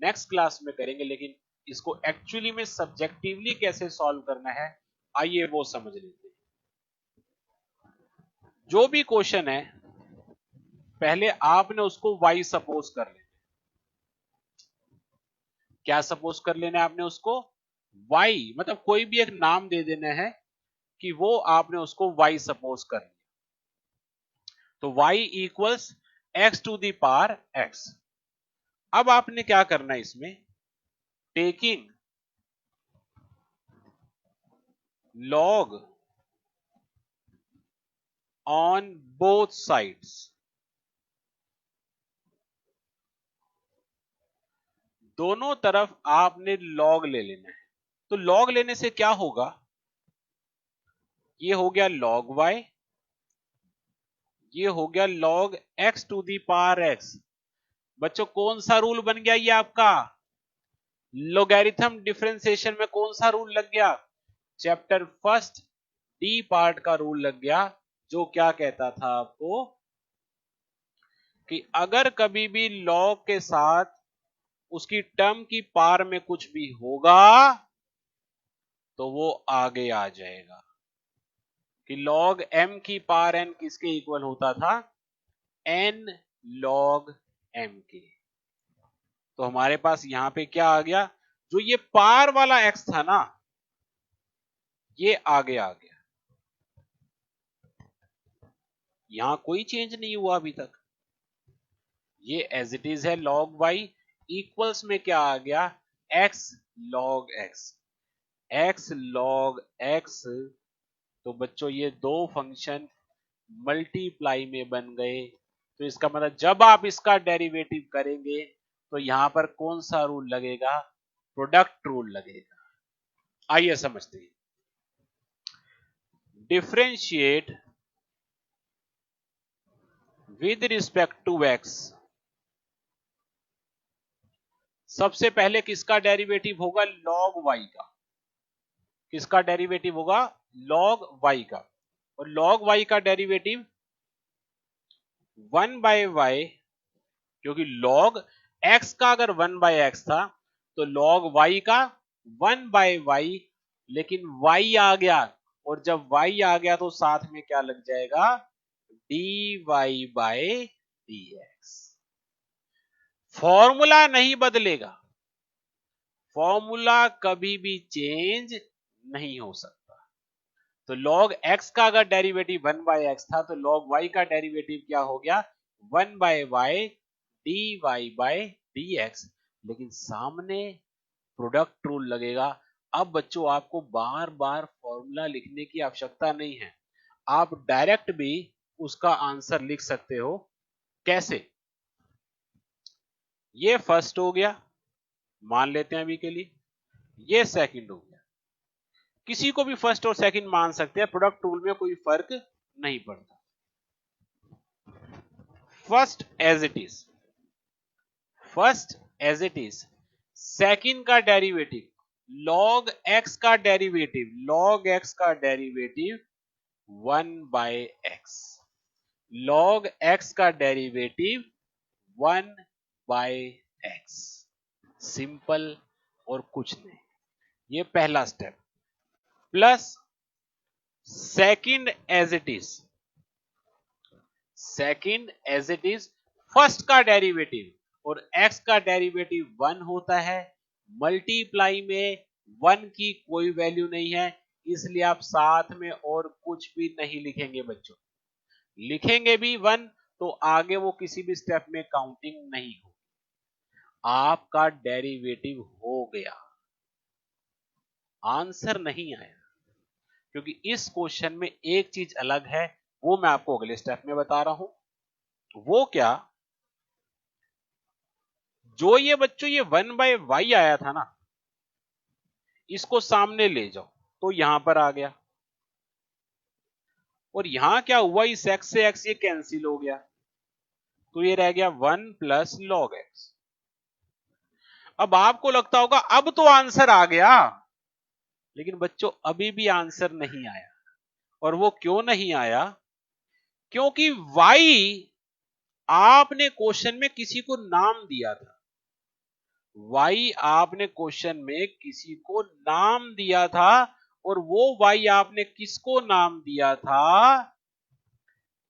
नेक्स्ट क्लास में करेंगे, लेकिन इसको एक्चुअली में सब्जेक्टिवली कैसे सॉल्व करना है, आइए वो समझ लेते हैं। जो भी क्वेश्चन है, पहले आपने उसको y सपोज कर लेना। क्या सपोज कर लेना है आपने उसको? y, मतलब कोई भी एक नाम दे देना है कि वो आपने उसको y सपोज कर लिया, तो y equals x to the power x। अब आपने क्या करना है इसमें? Taking log on both sides, दोनों तरफ आपने log ले लेना है। तो log लेने से क्या होगा? ये हो गया log y, ये हो गया log x to the power x। बच्चों कौन सा रूल बन गया ये आपका? लोगैरिथम डिफरेंशिएशन में कौन सा रूल लग गया? चैप्टर फर्स्ट डी पार्ट का रूल लग गया, जो क्या कहता था आपको कि अगर कभी भी लॉग के साथ उसकी टर्म की पार में कुछ भी होगा तो वो आगे आ जाएगा। कि log m की पावर n किसके इक्वल होता था? n log m के। तो हमारे पास यहां पे क्या आ गया? जो ये पार वाला x था ना, ये आगे आ गया। यहां कोई चेंज नहीं हुआ अभी तक, ये एज इट इज है। log y इक्वल्स में क्या आ गया? x log x। x log x, तो बच्चों ये दो फंक्शन मल्टीप्लाई में बन गए। तो इसका मतलब जब आप इसका डेरिवेटिव करेंगे तो यहां पर कौन सा रूल लगेगा? प्रोडक्ट रूल लगेगा। आइए समझते हैं। Differentiate with respect to x, सबसे पहले किसका डेरिवेटिव होगा? log y का। किसका डेरिवेटिव होगा? log y का। और log y का डेरिवेटिव 1 बाय वाई, क्योंकि log x का अगर 1 बाय एक्स था तो log y का 1 बाय वाई, लेकिन y आ गया, और जब y आ गया तो साथ में क्या लग जाएगा? dy by dx। फॉर्मूला नहीं बदलेगा, फॉर्मूला कभी भी चेंज नहीं हो सकता। तो log x का अगर डेरिवेटिव 1 बाय एक्स था तो log y का डेरिवेटिव क्या हो गया? 1 by y dy by dx। लेकिन सामने प्रोडक्ट रूल लगेगा। अब बच्चों आपको बार बार फॉर्मूला लिखने की आवश्यकता नहीं है, आप डायरेक्ट भी उसका आंसर लिख सकते हो। कैसे? ये फर्स्ट हो गया, मान लेते हैं अभी के लिए, ये सेकंड हो गया। किसी को भी फर्स्ट और सेकंड मान सकते हैं, प्रोडक्ट रूल में कोई फर्क नहीं पड़ता। First as it is, first as it is, second का डेरिवेटिव log x का डेरिवेटिव, log x का derivative 1 by x, log x का डेरिवेटिव 1 बाय एक्स। सिंपल और कुछ नहीं। ये पहला step. Plus second as it is, second as it is, first का डेरिवेटिव और x का डेरिवेटिव 1 होता है, मल्टीप्लाई में 1 की कोई वैल्यू नहीं है, इसलिए आप साथ में और कुछ भी नहीं लिखेंगे बच्चों। लिखेंगे भी 1 तो आगे वो किसी भी स्टेप में काउंटिंग नहीं हो, आपका डेरिवेटिव हो गया, आंसर नहीं आया। क्योंकि इस क्वेश्चन में एक चीज अलग है, वो मैं आपको अगले स्टेप में बता रहा हूं। वो क्या? जो ये बच्चों ये 1 बाय वाई आया था ना, इसको सामने ले जाओ तो यहां पर आ गया, और यहां क्या हुआ? इस x से x ये कैंसिल हो गया, तो ये रह गया 1 प्लस लॉग एक्स। अब आपको लगता होगा अब तो आंसर आ गया, लेकिन बच्चों अभी भी आंसर नहीं आया। और वो क्यों नहीं आया? क्योंकि y आपने क्वेश्चन में किसी को नाम दिया था, y आपने क्वेश्चन में किसी को नाम दिया था, और वो y आपने किसको नाम दिया था?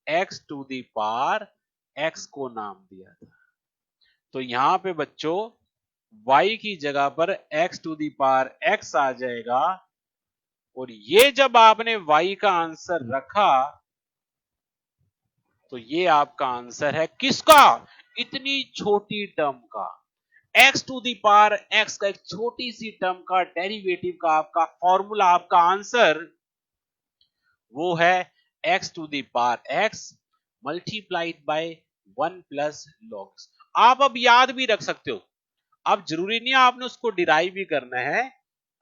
x to the power x को नाम दिया था। तो यहां पे बच्चों y की जगह पर x to the power x आ जाएगा, और ये जब आपने y का आंसर रखा तो ये आपका आंसर है किसका? इतनी छोटी टर्म का, x to the power x का एक छोटी सी टर्म का डेरिवेटिव का आपका फॉर्मूला, आपका आंसर वो है x to the power x multiplied by 1 plus log. आप अब याद भी रख सकते हो, अब जरूरी नहीं आपने उसको डिराइव भी करना है।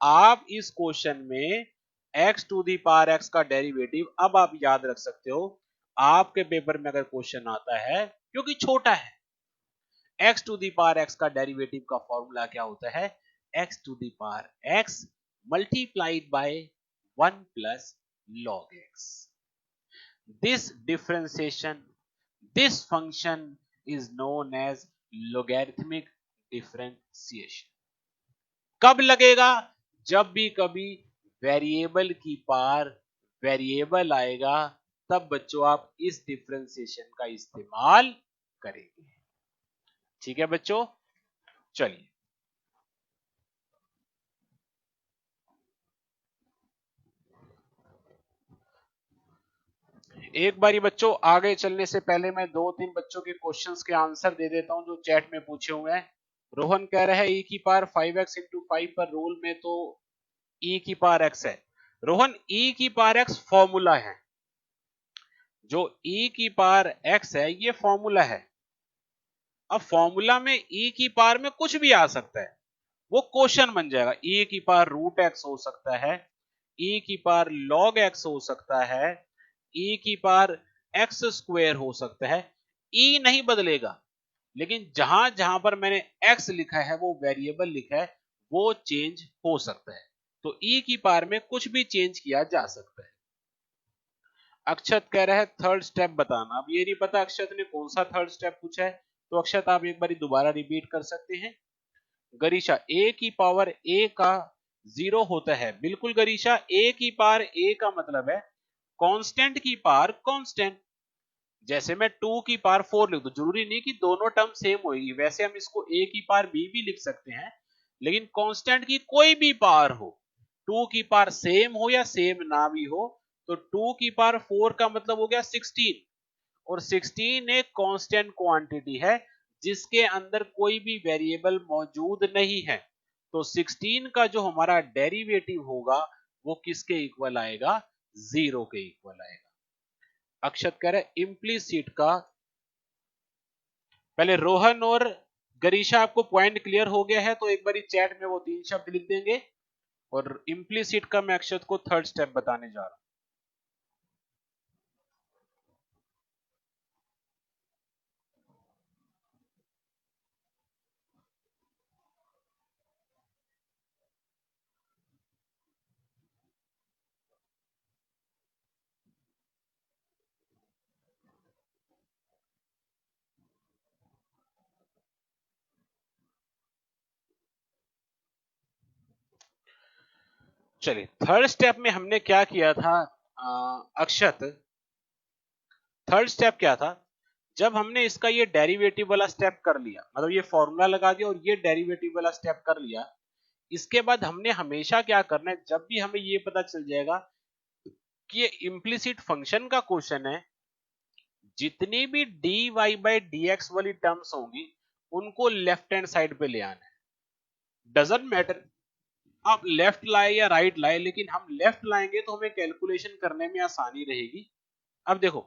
आप इस क्वेश्चन में x to the power x का डेरिवेटिव अब आप याद रख सकते हो। आपके पेपर में अगर क्वेश्चन आता है, क्योंकि छोटा है, x to the power x का डेरिवेटिव का फॉर्मूला क्या होता है? x to the power x multiplied by 1 plus log x। This differentiation, this function is known as logarithmic differentiation। कब लगेगा? जब भी कभी वेरिएबल की पार वेरिएबल आएगा, तब बच्चों आप इस डिफरेंशिएशन का इस्तेमाल करेंगे। ठीक है बच्चों, चलिए एक बारी बच्चों आगे चलने से पहले मैं 2-3 बच्चों के क्वेश्चंस के आंसर दे देता हूं जो चैट में पूछे हुए हैं। रोहन कह रहा है e की पावर 5x इंटू 5 पर रूल में तो e की पावर x है। रोहन e की पावर x फॉर्मूला है, जो e की पावर x है ये फॉर्मूला है। अब फॉर्मूला में e की पावर में कुछ भी आ सकता है, वो क्वेश्चन बन जाएगा। e की पावर रूट x हो सकता है, e की पावर log x हो सकता है, e की पावर x स्क्वायर हो सकता है। e नहीं बदलेगा, लेकिन जहां जहां पर मैंने x लिखा है वो वेरिएबल लिखा है, वो चेंज हो सकता है। तो e की पावर में कुछ भी चेंज किया जा सकता है। अक्षत कह रहा है थर्ड स्टेप बताना। अब ये नहीं पता अक्षत ने कौन सा थर्ड स्टेप पूछा है, तो अक्षत आप एक बार दोबारा रिपीट कर सकते हैं। गरीशा a की पावर a का 0 होता है। बिल्कुल गरीशा, a की पावर a का मतलब है कांस्टेंट की पावर कांस्टेंट। जैसे मैं 2 की पावर 4 लिख दूं, जरूरी नहीं कि दोनों टर्म सेम होगी, वैसे हम इसको a की पावर b भी लिख सकते हैं, लेकिन कांस्टेंट की कोई भी पावर हो, 2 की पावर सेम हो या सेम ना भी हो, तो 2 की पावर 4 का मतलब हो गया 16, और 16 एक कांस्टेंट क्वांटिटी है जिसके अंदर कोई भी वेरिएबल मौजूद नहीं है। तो 16 का जो हमारा डेरिवेटिव होगा वो किसके इक्वल आएगा? 0 के इक्वल आएगा। अक्षत कह रहे इम्प्लीसिट का, पहले रोहन और गरीशा आपको पॉइंट क्लियर हो गया है तो एक बार चैट में वो 3 शब्द लिख देंगे, और इम्प्लीसिट का मैं अक्षत को थर्ड स्टेप बताने जा रहा हूं। चलिए, थर्ड स्टेप में हमने क्या किया था अक्षत? थर्ड स्टेप क्या था? जब हमने इसका ये डेरिवेटिव वाला स्टेप कर लिया, मतलब ये फॉर्मूला लगा दिया और ये डेरिवेटिव वाला स्टेप कर लिया, इसके बाद हमने हमेशा क्या करना है, जब भी हमें ये पता चल जाएगा कि ये इम्प्लिसिट फंक्शन का क्वेश्चन है, जितनी भी dy बाई dx वाली टर्म्स होंगी उनको लेफ्ट हैंड साइड पे ले आना है। डजंट मैटर आप लेफ्ट लाए या राइट लाए, लेकिन हम लेफ्ट लाएंगे तो हमें कैलकुलेशन करने में आसानी रहेगी। अब देखो,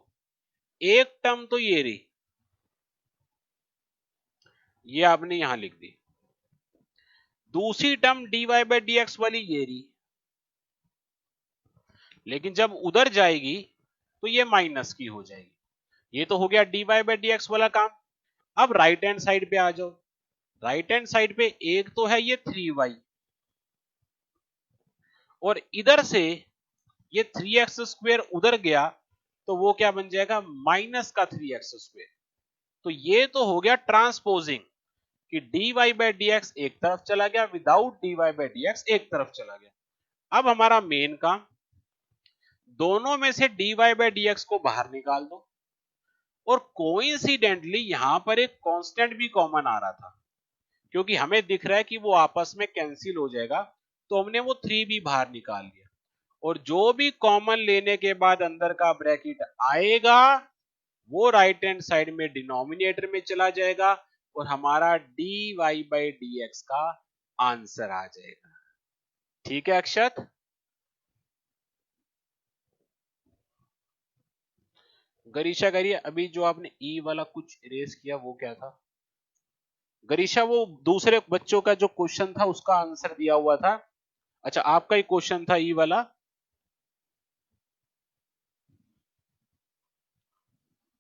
एक टर्म तो ये रही, ये आपने यहां लिख दी। दूसरी टर्म dy बाई dx वाली ये रही, लेकिन जब उधर जाएगी तो ये माइनस की हो जाएगी। ये तो हो गया dy बाई dx वाला काम। अब राइट हैंड साइड पे आ जाओ। राइट हैंड साइड पे एक तो है ये 3y, और इधर से ये 3x स्क्वायर उधर गया तो वो क्या बन जाएगा? माइनस का 3x स्क्वायर। तो ये तो हो गया ट्रांसपोजिंग, कि dy बाई dx एक तरफ चला गया, विदाउट dy बाई dx एक तरफ चला गया। अब हमारा मेन काम, दोनों में से dy बाई dx को बाहर निकाल दो, और कोइंसिडेंटली यहां पर एक कांस्टेंट भी कॉमन आ रहा था, क्योंकि हमें दिख रहा है कि वो आपस में कैंसिल हो जाएगा, तो हमने वो 3 भी बाहर निकाल लिया। और जो भी कॉमन लेने के बाद अंदर का ब्रैकेट आएगा वो राइट हैंड साइड में डिनोमिनेटर में चला जाएगा, और हमारा dy बाई dx का आंसर आ जाएगा। ठीक है अक्षत? गरीशा करिए, अभी जो आपने ई वाला कुछ इरेज किया वो क्या था? गरीशा, वो दूसरे बच्चों का जो क्वेश्चन था उसका आंसर दिया हुआ था। अच्छा, आपका ही क्वेश्चन था ई वाला,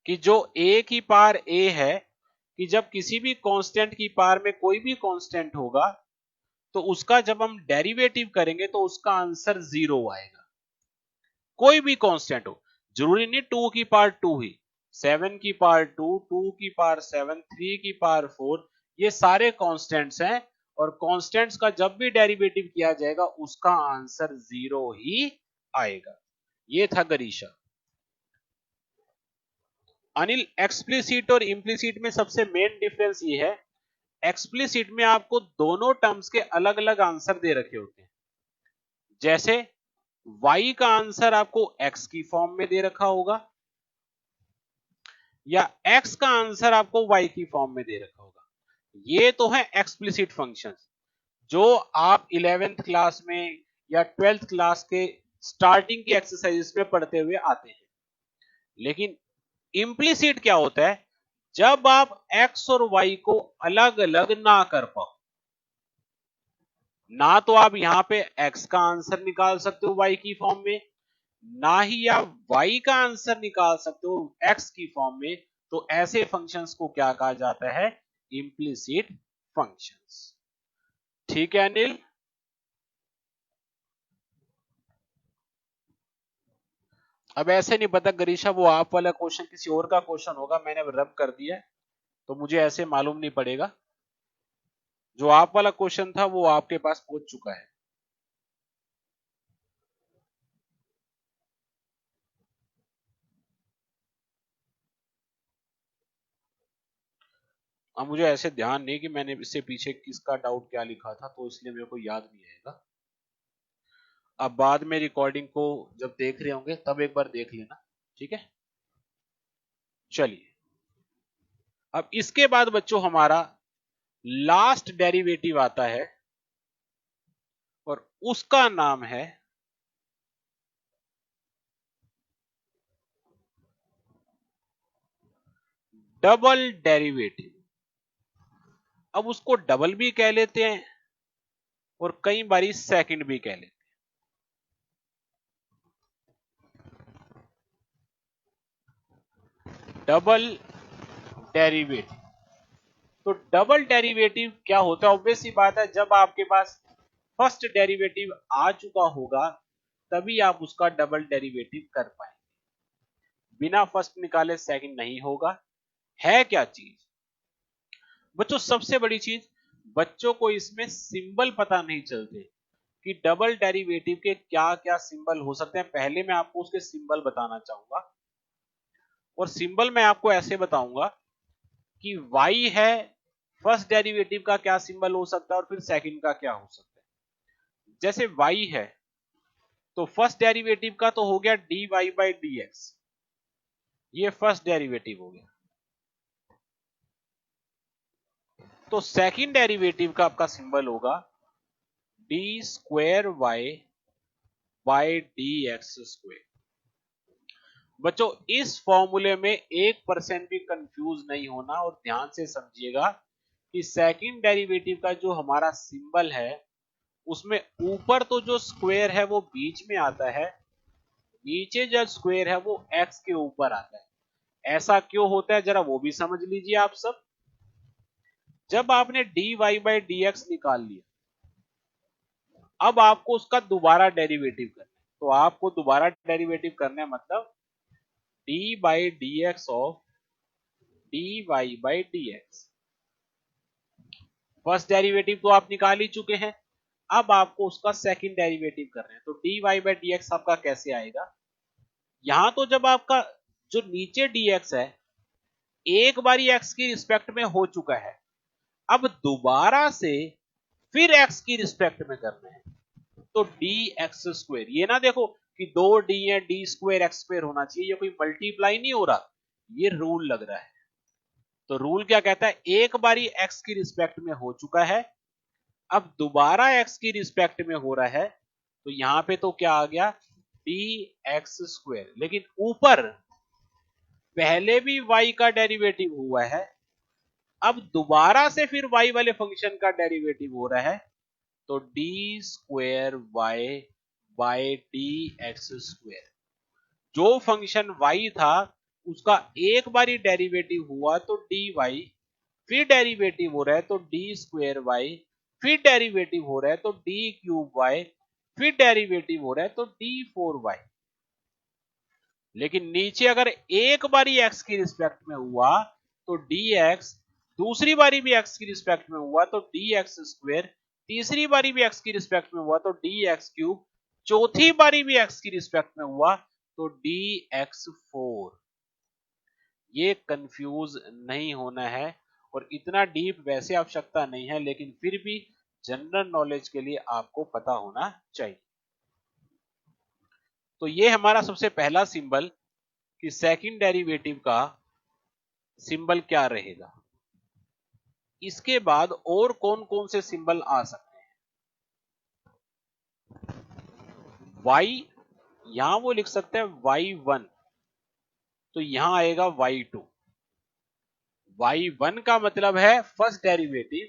कि जो a की पावर a है, कि जब किसी भी कांस्टेंट की पावर में कोई भी कांस्टेंट होगा तो उसका जब हम डेरिवेटिव करेंगे तो उसका आंसर 0 आएगा। कोई भी कांस्टेंट हो, जरूरी नहीं 2 की पावर 2 ही, 7 की पावर 2, 2 की पावर 7, 3 की पावर 4, ये सारे कांस्टेंट्स हैं, और कांस्टेंट्स का जब भी डेरिवेटिव किया जाएगा उसका आंसर 0 ही आएगा। ये था गरीशा। अनिल, एक्सप्लिसिट और इम्प्लिसिट में सबसे मेन डिफरेंस ये है, एक्सप्लिसिट में आपको दोनों टर्म्स के अलग अलग आंसर दे रखे होते हैं। जैसे y का आंसर आपको x की फॉर्म में दे रखा होगा, या x का आंसर आपको y की फॉर्म में दे रखा होगा। ये तो है एक्सप्लिसिट फंक्शंस, जो आप 11th क्लास में या 12th क्लास के स्टार्टिंग की एक्सरसाइजेस में पढ़ते हुए आते हैं। लेकिन इम्प्लीसिट क्या होता है? जब आप x और y को अलग अलग ना कर पाओ, ना तो आप यहां पे x का आंसर निकाल सकते हो y की फॉर्म में, ना ही आप y का आंसर निकाल सकते हो x की फॉर्म में, तो ऐसे फंक्शंस को क्या कहा जाता है? Implicit functions. ठीक है अनिल? अब ऐसे नहीं पता गरीशा, वो आप वाला क्वेश्चन किसी और का क्वेश्चन होगा, मैंने रब कर दिया है, तो मुझे ऐसे मालूम नहीं पड़ेगा। जो आप वाला क्वेश्चन था वो आपके पास पहुंच चुका है। अब मुझे ऐसे ध्यान नहीं कि मैंने इससे पीछे किसका डाउट क्या लिखा था, तो इसलिए मेरे को याद नहीं आएगा। अब बाद में रिकॉर्डिंग को जब देख रहे होंगे तब एक बार देख लेना, ठीक है? चलिए, अब इसके बाद बच्चों हमारा लास्ट डेरिवेटिव आता है और उसका नाम है डबल डेरिवेटिव। अब उसको डबल भी कह लेते हैं और कई बारी सेकंड भी कह लेते हैं। डबल डेरिवेटिव, तो डबल डेरिवेटिव क्या होता है? ऑब्वियस सी बात है, जब आपके पास फर्स्ट डेरिवेटिव आ चुका होगा तभी आप उसका डबल डेरिवेटिव कर पाएंगे। बिना फर्स्ट निकाले सेकंड नहीं होगा। है क्या चीज बच्चों? सबसे बड़ी चीज, बच्चों को इसमें सिंबल पता नहीं चलते कि डबल डेरिवेटिव के क्या क्या सिंबल हो सकते हैं। पहले मैं आपको उसके सिंबल बताना चाहूंगा, और सिंबल मैं आपको ऐसे बताऊंगा कि y है, फर्स्ट डेरिवेटिव का क्या सिंबल हो सकता है और फिर सेकंड का क्या हो सकता है। जैसे y है तो फर्स्ट डेरिवेटिव का तो हो गया dy बाई डी एक्स, ये फर्स्ट डेरिवेटिव हो गया। तो सेकंड डेरिवेटिव का आपका सिंबल होगा d square y by D x square. बच्चों इस फॉर्मूले में 1% भी कंफ्यूज नहीं होना और ध्यान से समझिएगा कि सेकंड डेरिवेटिव का जो हमारा सिंबल है उसमें ऊपर तो जो स्क्वायर है वो बीच में आता है, नीचे जो स्क्वायर है वो एक्स के ऊपर आता है। ऐसा क्यों होता है जरा वो भी समझ लीजिए आप सब। जब आपने d y by D x निकाल लिया, अब आपको उसका दोबारा डेरिवेटिव करना है। तो आपको दोबारा डेरिवेटिव करना है, मतलब d by D x of d y by D x. First derivative तो आप निकाल ही चुके हैं, अब आपको उसका सेकंड डेरिवेटिव करना है। तो d y by D x आपका कैसे आएगा? यहां तो जब आपका जो नीचे dx है एक बारी x की रिस्पेक्ट में हो चुका है, अब दोबारा से फिर x की रिस्पेक्ट में करना है। तो डी एक्स स्क्वेयर, ये ना देखो कि दो डी है, डी स्क्वेयर एक्स स्क्वेयर होना चाहिए, ये कोई मल्टीप्लाई नहीं हो रहा, ये रूल लग रहा है। तो रूल क्या कहता है? एक बारी x की रिस्पेक्ट में हो चुका है, अब दोबारा x की रिस्पेक्ट में हो रहा है, तो यहां पे तो क्या आ गया? D x square. लेकिन ऊपर पहले भी y का डेरिवेटिव हुआ है, अब दोबारा से फिर y वाले फंक्शन का डेरिवेटिव हो रहा है, तो d square y by D x square. जो फंक्शन y था उसका एक बारी डेरिवेटिव हुआ तो डी वाई, फिर डेरिवेटिव हो रहा है तो डी स्क्वेयर वाई, फिर डेरिवेटिव हो रहा है तो डी क्यूब वाई, फिर डेरिवेटिव हो रहा है तो डी फोर वाई। लेकिन नीचे अगर एक बारी x की रिस्पेक्ट में हुआ तो dx, दूसरी बारी भी x की रिस्पेक्ट में हुआ तो dx स्क्वायर, तीसरी बारी भी x की रिस्पेक्ट में हुआ तो dx क्यूब, चौथी बारी भी x की रिस्पेक्ट में हुआ तो dx4। ये कंफ्यूज नहीं होना है और इतना डीप वैसे आवश्यकता नहीं है, लेकिन फिर भी जनरल नॉलेज के लिए आपको पता होना चाहिए। तो ये हमारा सबसे पहला सिंबल कि सेकंड डेरिवेटिव का सिंबल क्या रहेगा। इसके बाद और कौन कौन से सिंबल आ सकते हैं? y यहां वो लिख सकते हैं y1, तो यहां आएगा y2। y1 का मतलब है फर्स्ट डेरिवेटिव,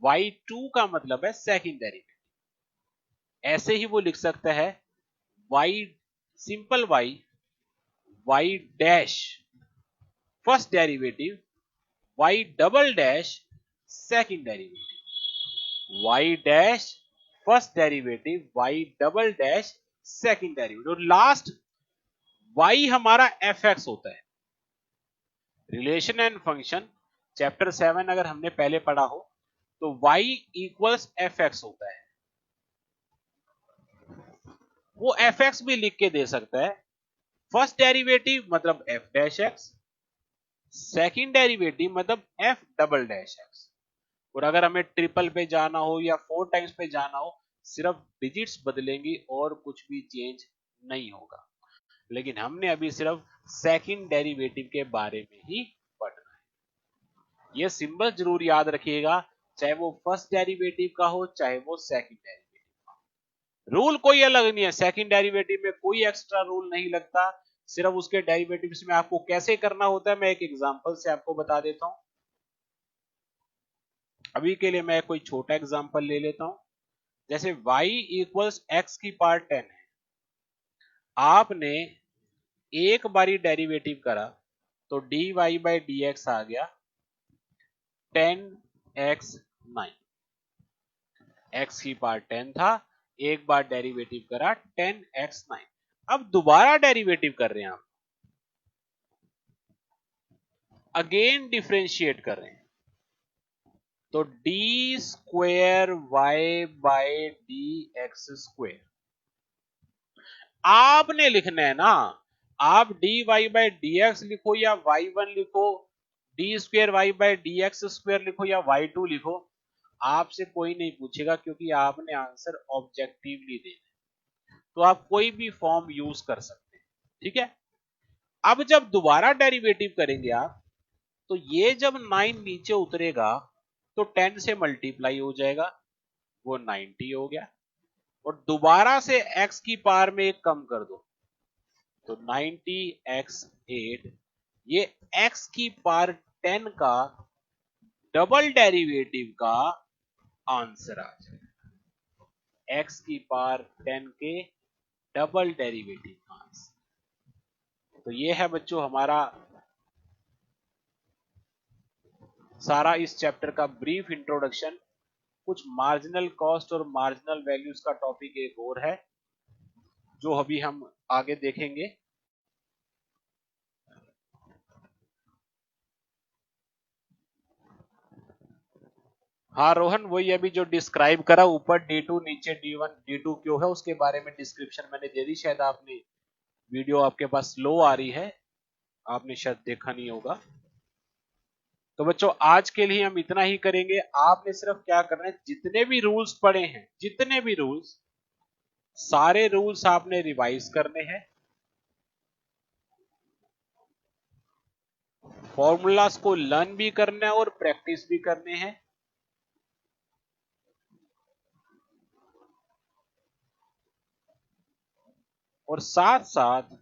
y2 का मतलब है सेकंड डेरिवेटिव। ऐसे ही वो लिख सकता है y simple y dash first derivative, y double dash second derivative, y dash first derivative, y double dash second derivative, और लास्ट y हमारा fx होता है। रिलेशन एंड फंक्शन चैप्टर 7 अगर हमने पहले पढ़ा हो तो y इक्वल्स fx होता है। वो fx भी लिख के दे सकता है। फर्स्ट डेरिवेटिव मतलब f dash x, second derivative मतलब f डबल डैश x। और अगर हमें ट्रिपल पे जाना हो या 4 टाइम्स पे जाना हो, सिर्फ डिजिट्स बदलेंगी और कुछ भी चेंज नहीं होगा। लेकिन हमने अभी सिर्फ सेकंड डेरिवेटिव के बारे में ही पढ़ना है। ये सिंबल जरूर याद रखिएगा, चाहे वो फर्स्ट डेरिवेटिव का हो चाहे वो सेकंड डेरिवेटिव का। रूल कोई अलग नहीं है, सेकंड डेरिवेटिव में कोई एक्स्ट्रा रूल नहीं लगता, सिर्फ उसके डेरिवेटिव्स में आपको कैसे करना होता है मैं एक एग्जांपल से आपको बता देता हूं। अभी के लिए मैं कोई छोटा एग्जांपल ले लेता हूं। जैसे y इक्वल्स x की पावर 10 है, आपने एक बारी डेरिवेटिव करा तो dy बाई dx आ गया 10x9। x की पावर 10 था, एक बार डेरिवेटिव करा 10x9। अब दोबारा डेरिवेटिव कर रहे हैं आप, अगेन डिफरेंशिएट कर रहे हैं, तो d square y by D x square आपने लिखना है ना। आप d y by D x लिखो या y1 लिखो, d square y by D x square लिखो या y2 लिखो, आपसे कोई नहीं पूछेगा, क्योंकि आपने आंसर ऑब्जेक्टिवली देना है। तो आप कोई भी फॉर्म यूज कर सकते हैं, ठीक है। अब जब दोबारा डेरिवेटिव करेंगे आप, तो ये जब 9 नीचे उतरेगा तो 10 से मल्टीप्लाई हो जाएगा, वो 90 हो गया, और दोबारा से x की पावर में एक कम कर दो तो 90x8, ये x की पावर 10 का डबल डेरिवेटिव का आंसर आ जाएगा। x की पावर 10 के डबल डेरिवेटिव का आंसर। तो ये है बच्चों हमारा सारा इस चैप्टर का ब्रीफ इंट्रोडक्शन। कुछ मार्जिनल कॉस्ट और मार्जिनल वैल्यूज का टॉपिक एक और है जो अभी हम आगे देखेंगे। हाँ रोहन, वही अभी जो डिस्क्राइब करा, ऊपर D2 नीचे D1, D2 क्यों है उसके बारे में डिस्क्रिप्शन मैंने दे दी। शायद आपने वीडियो आपके पास स्लो आ रही है, आपने शायद देखा नहीं होगा। तो बच्चों आज के लिए हम इतना ही करेंगे। आपने सिर्फ क्या करना है, जितने भी रूल्स पढ़े हैं, जितने भी रूल्स, सारे रूल्स आपने रिवाइज करने हैं, फॉर्मूलाज को लर्न भी करना है और प्रैक्टिस भी करने हैं। और साथ साथ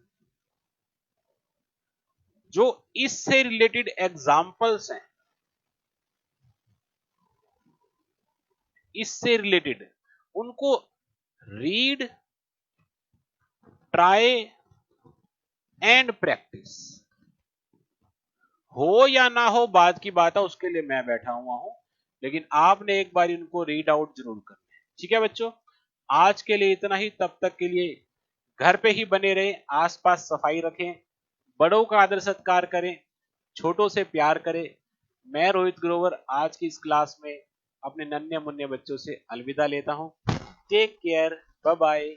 जो इससे रिलेटेड एग्जाम्पल्स हैं, इससे रिलेटेड उनको रीड, ट्राई एंड प्रैक्टिस। हो या ना हो बाद की बात है, उसके लिए मैं बैठा हुआ हूं, लेकिन आपने एक बार इनको रीड आउट जरूर करना है, ठीक है बच्चों। आज के लिए इतना ही, तब तक के लिए घर पे ही बने रहें, आसपास सफाई रखें, बड़ों का आदर सत्कार करें, छोटों से प्यार करें। मैं रोहित ग्रोवर आज की इस क्लास में अपने नन्हे मुन्ने बच्चों से अलविदा लेता हूं। Take care, bye bye.